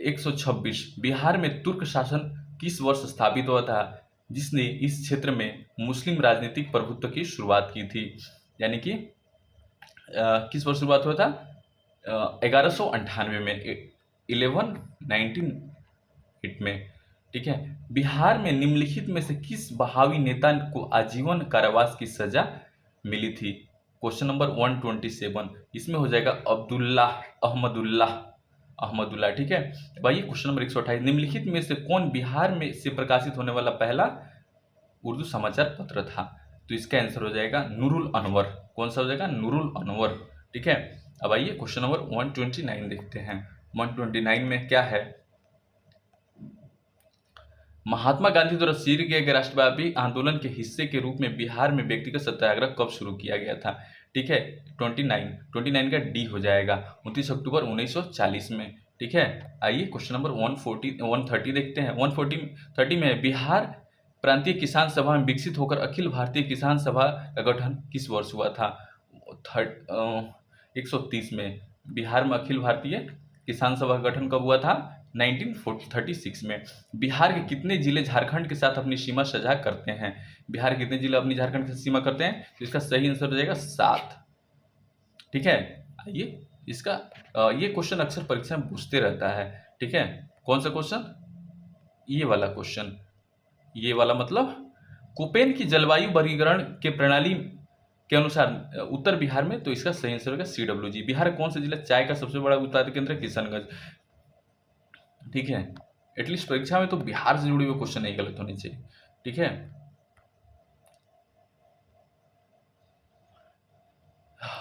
126, बिहार में तुर्क शासन किस वर्ष स्थापित हुआ था जिसने इस क्षेत्र में मुस्लिम राजनीतिक प्रभुत्व की शुरुआत की थी? यानी कि किस वर्ष शुरुआत हुआ था? 1198 में, 1198 में। ठीक है, बिहार में निम्नलिखित में से किस बहावी नेता को आजीवन कारावास की सजा मिली थी? क्वेश्चन नंबर 127, इसमें हो जाएगा अहमदुल्ला। ठीक है, भाई क्वेश्चन नंबर 128, निम्नलिखित में से कौन बिहार में से प्रकाशित होने वाला पहला उर्दू समाचार पत्र था? तो इसका आंसर हो जाएगा नूरुल अनवर। कौन सा हो जाएगा? नूरुल अनवर। ठीक है, अब आइए क्वेश्चन नंबर 129 देखते हैं। 129 में क्या है? महात्मा गांधी द्वारा शुरू किए गए राष्ट्रव्यापी आंदोलन के हिस्से के रूप में बिहार में व्यक्तिगत सत्याग्रह कब शुरू किया गया था? ठीक है, 29 का डी हो जाएगा 29 अक्टूबर 1940 में। ठीक है, आइए क्वेश्चन नंबर 130 देखते हैं। 130 में बिहार प्रांतीय किसान सभा में विकसित होकर अखिल भारतीय किसान सभा का गठन किस वर्ष हुआ था? 130 में बिहार में अखिल भारतीय किसान सभा का गठन कब हुआ था? 1936 में। बिहार के कितने जिले झारखंड के साथ अपनी सीमा साझा करते हैं? बिहार के कितने जिले अपनी झारखंड के साथ सीमा करते हैं? तो इसका सही आंसर हो जाएगा 7। ठीक है, आइए इसका ये क्वेश्चन अक्सर परीक्षा में पूछते रहता है। ठीक है, कौन सा क्वेश्चन? ये वाला क्वेश्चन, ये वाला मतलब कोपेन की जलवायु वर्गीकरण के प्रणाली के अनुसार उत्तर बिहार में, तो इसका सही आंसर होगा CWG। बिहार का कौन सा जिला चाय का सबसे बड़ा उत्पादक केंद्र है? किशनगंज। ठीक है, एटलीस्ट परीक्षा में तो बिहार से जुड़े हुए क्वेश्चन नहीं गलत होने चाहिए। ठीक है,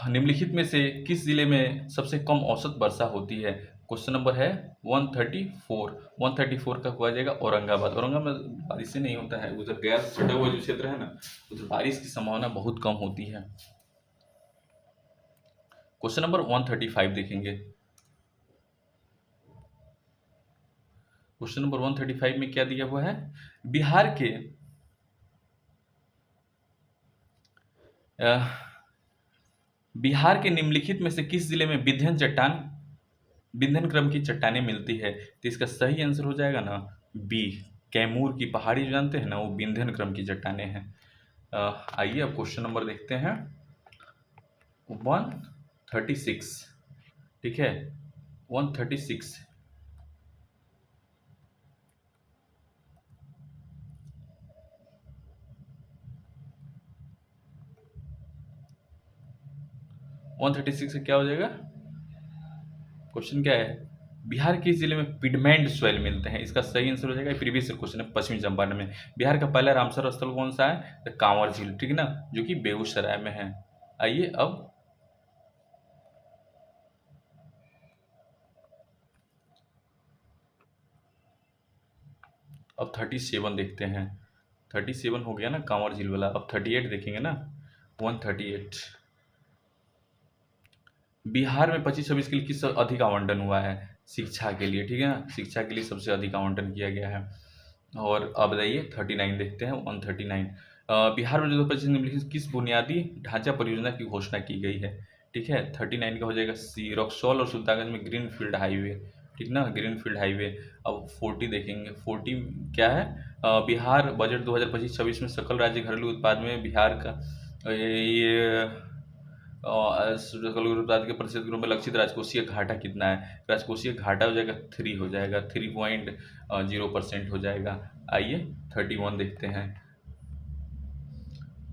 निम्नलिखित में से किस जिले में सबसे कम औसत वर्षा होती है? क्वेश्चन नंबर है 134 का हुआ जाएगा औरंगाबाद। बारिश से नहीं होता है, उधर गया से सटा हुआ जो क्षेत्र है ना, उधर बारिश की संभावना बहुत कम होती है। क्वेश्चन नंबर 135 देखेंगे। क्वेश्चन नंबर 135 में क्या दिया हुआ है? बिहार के बिहार के निम्नलिखित में से किस जिले में विंध्यन क्रम की चट्टानें मिलती है? तो इसका सही आंसर हो जाएगा ना बी, कैमूर की पहाड़ी जो जानते हैं ना, वो विंध्यन क्रम की चट्टानें हैं। आइए अब क्वेश्चन नंबर देखते हैं 136। ठीक है, 136। 136 से क्या हो जाएगा? क्वेश्चन क्या है? बिहार के जिले में पिडमेंट सॉइल मिलते हैं? इसका सही आंसर हो जाएगा, प्रीवियस क्वेश्चन है, पश्चिमी चंपारण में। बिहार का पहला रामसर स्थल कौन सा है? तो कांवर झील, ठीक है ना, जो कि बेगूसराय में है। आइए अब 37 देखते हैं। 37 हो गया ना कांवर झील वाला, अब 38 देखेंगे ना। 138। बिहार में 25-26 के लिए किस अधिक आवंटन हुआ है? शिक्षा के लिए, ठीक है ना, शिक्षा के लिए सबसे अधिक आवंटन किया गया है। और अब बताइए 39 देखते हैं, 139। बिहार में 2025 निम्नलिखित किस बुनियादी ढांचा परियोजना की घोषणा की गई है? ठीक है, 39 का हो जाएगा सी, रक्सौल और सुल्तानगंज में ग्रीन फील्ड हाईवे, ठीक ना, ग्रीन फील्ड हाईवे। अब 40 देखेंगे, 40 क्या है? बिहार बजट 2025-26 में सकल राज्य घरेलू उत्पाद में बिहार का ये सकल घरेलू उत्पाद के प्रतिशत के रूप में लक्षित राजकोषीय घाटा कितना है? राजकोषीय घाटा हो जाएगा 3, हो जाएगा 3.0% हो जाएगा। आइए 31 देखते हैं।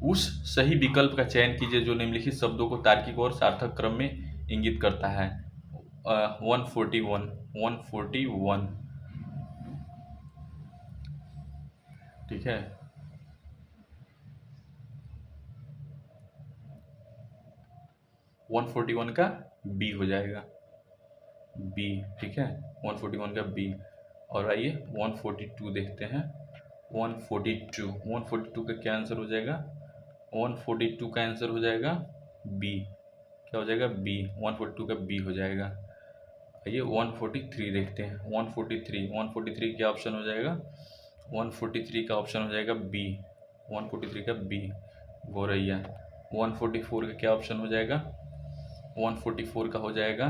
उस सही विकल्प का चयन कीजिए जो निम्नलिखित शब्दों को तार्किक और सार्थक क्रम में इंगित करता है। 141, 141, ठीक है, 141 का बी हो जाएगा, बी, ठीक है, 141 का बी। और आइए 142 देखते हैं। 142, 142 का क्या आंसर हो जाएगा? 142 का आंसर हो जाएगा बी, क्या हो जाएगा? बी, 142 का बी हो जाएगा। आइए 143 देखते हैं। 143, 143 क्या ऑप्शन हो जाएगा? 143 का ऑप्शन हो जाएगा बी, 143 का बी, गोरैया। 144 का क्या ऑप्शन हो जाएगा? 144 का हो जाएगा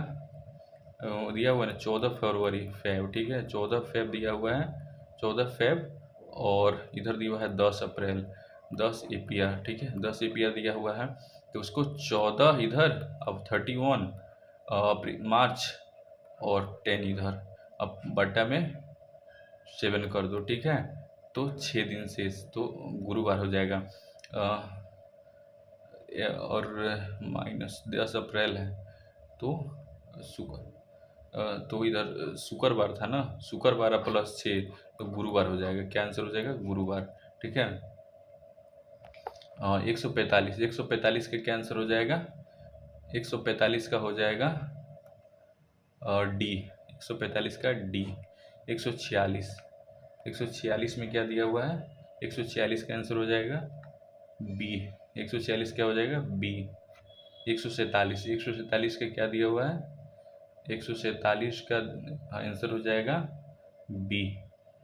दिया हुआ है ना 14 फरवरी, फेब, ठीक है, 14 फेब दिया हुआ है, 14 फेब। और इधर दिया हुआ है 10 अप्रैल, 10 एपीआर, ठीक है, 10 एपीआर दिया हुआ है, तो उसको 14 इधर, अब 31 मार्च, और 10 इधर, अब बट्टा में 7 कर दो, ठीक है, तो 6 दिन शेष, तो गुरुवार हो जाएगा। और -10 अप्रैल है, तो शुक्र, तो इधर शुक्रवार था ना, शुक्रवार +6, तो गुरुवार हो जाएगा। क्या आंसर हो जाएगा? गुरुवार, ठीक है। 145, 145 का क्या आंसर हो जाएगा? 145 का हो जाएगा डी, 145 का डी। 146, 146 में क्या दिया हुआ है? 146 का आंसर हो जाएगा बी, 146 क्या हो जाएगा? बी। 147, 147 का क्या दिया हुआ है? 147 का आंसर हो जाएगा बी,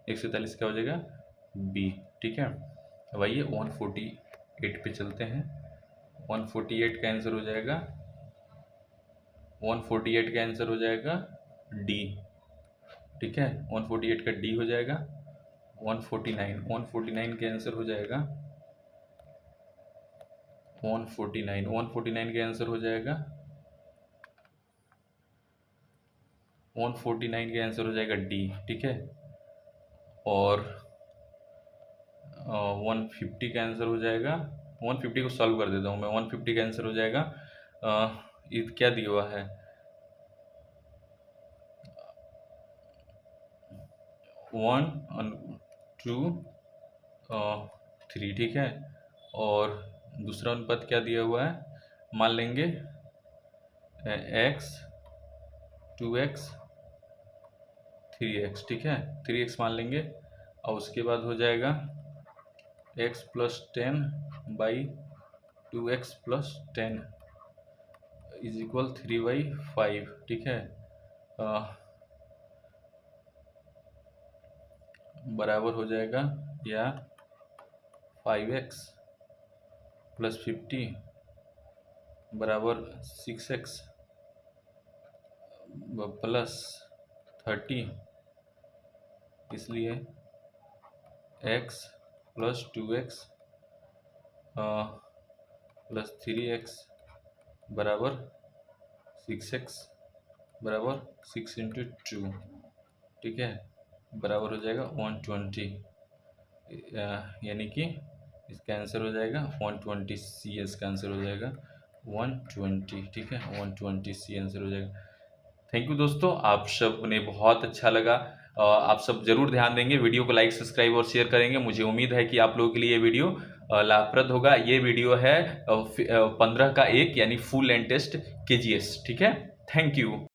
147 क्या हो जाएगा? बी, ठीक है। अब आइए 148 पे चलते हैं। 148 का आंसर हो जाएगा, 148 का आंसर हो जाएगा डी, ठीक है, 148 का डी हो जाएगा। 149, 149 का आंसर हो जाएगा 149, 149 का आंसर हो जाएगा 149 का आंसर हो जाएगा डी, ठीक है। और 150 का आंसर हो जाएगा, 150 को सॉल्व कर देता हूँ मैं। 150 का आंसर हो जाएगा ये क्या दिया हुआ है? 1 2 3, ठीक है। और दूसरा अनुपात क्या दिया हुआ है? मान लेंगे x 2x 3x, ठीक है, 3x मान लेंगे। और उसके बाद हो जाएगा x + 10/2x + 10 = 3/5, ठीक है, बराबर हो जाएगा या 5x + 50 बराबर 6x प्लस 30, इसलिए x plus 2x plus 3x बराबर 6x बराबर 6 इंटू 2, ठीक है, बराबर हो जाएगा 120, यानी कि इसका आंसर हो जाएगा 120, सी इसका आंसर हो जाएगा 120, ठीक है, 120 सी आंसर हो जाएगा। थैंक यू दोस्तों, आप सब ने बहुत अच्छा लगा। आप सब जरूर ध्यान देंगे, वीडियो को लाइक सब्सक्राइब और शेयर करेंगे। मुझे उम्मीद है कि आप लोगों के लिए ये वीडियो लाभप्रद होगा। ये वीडियो है 15 का 1 यानी फुल एंड टेस्ट KGS, ठीक है। Thank you.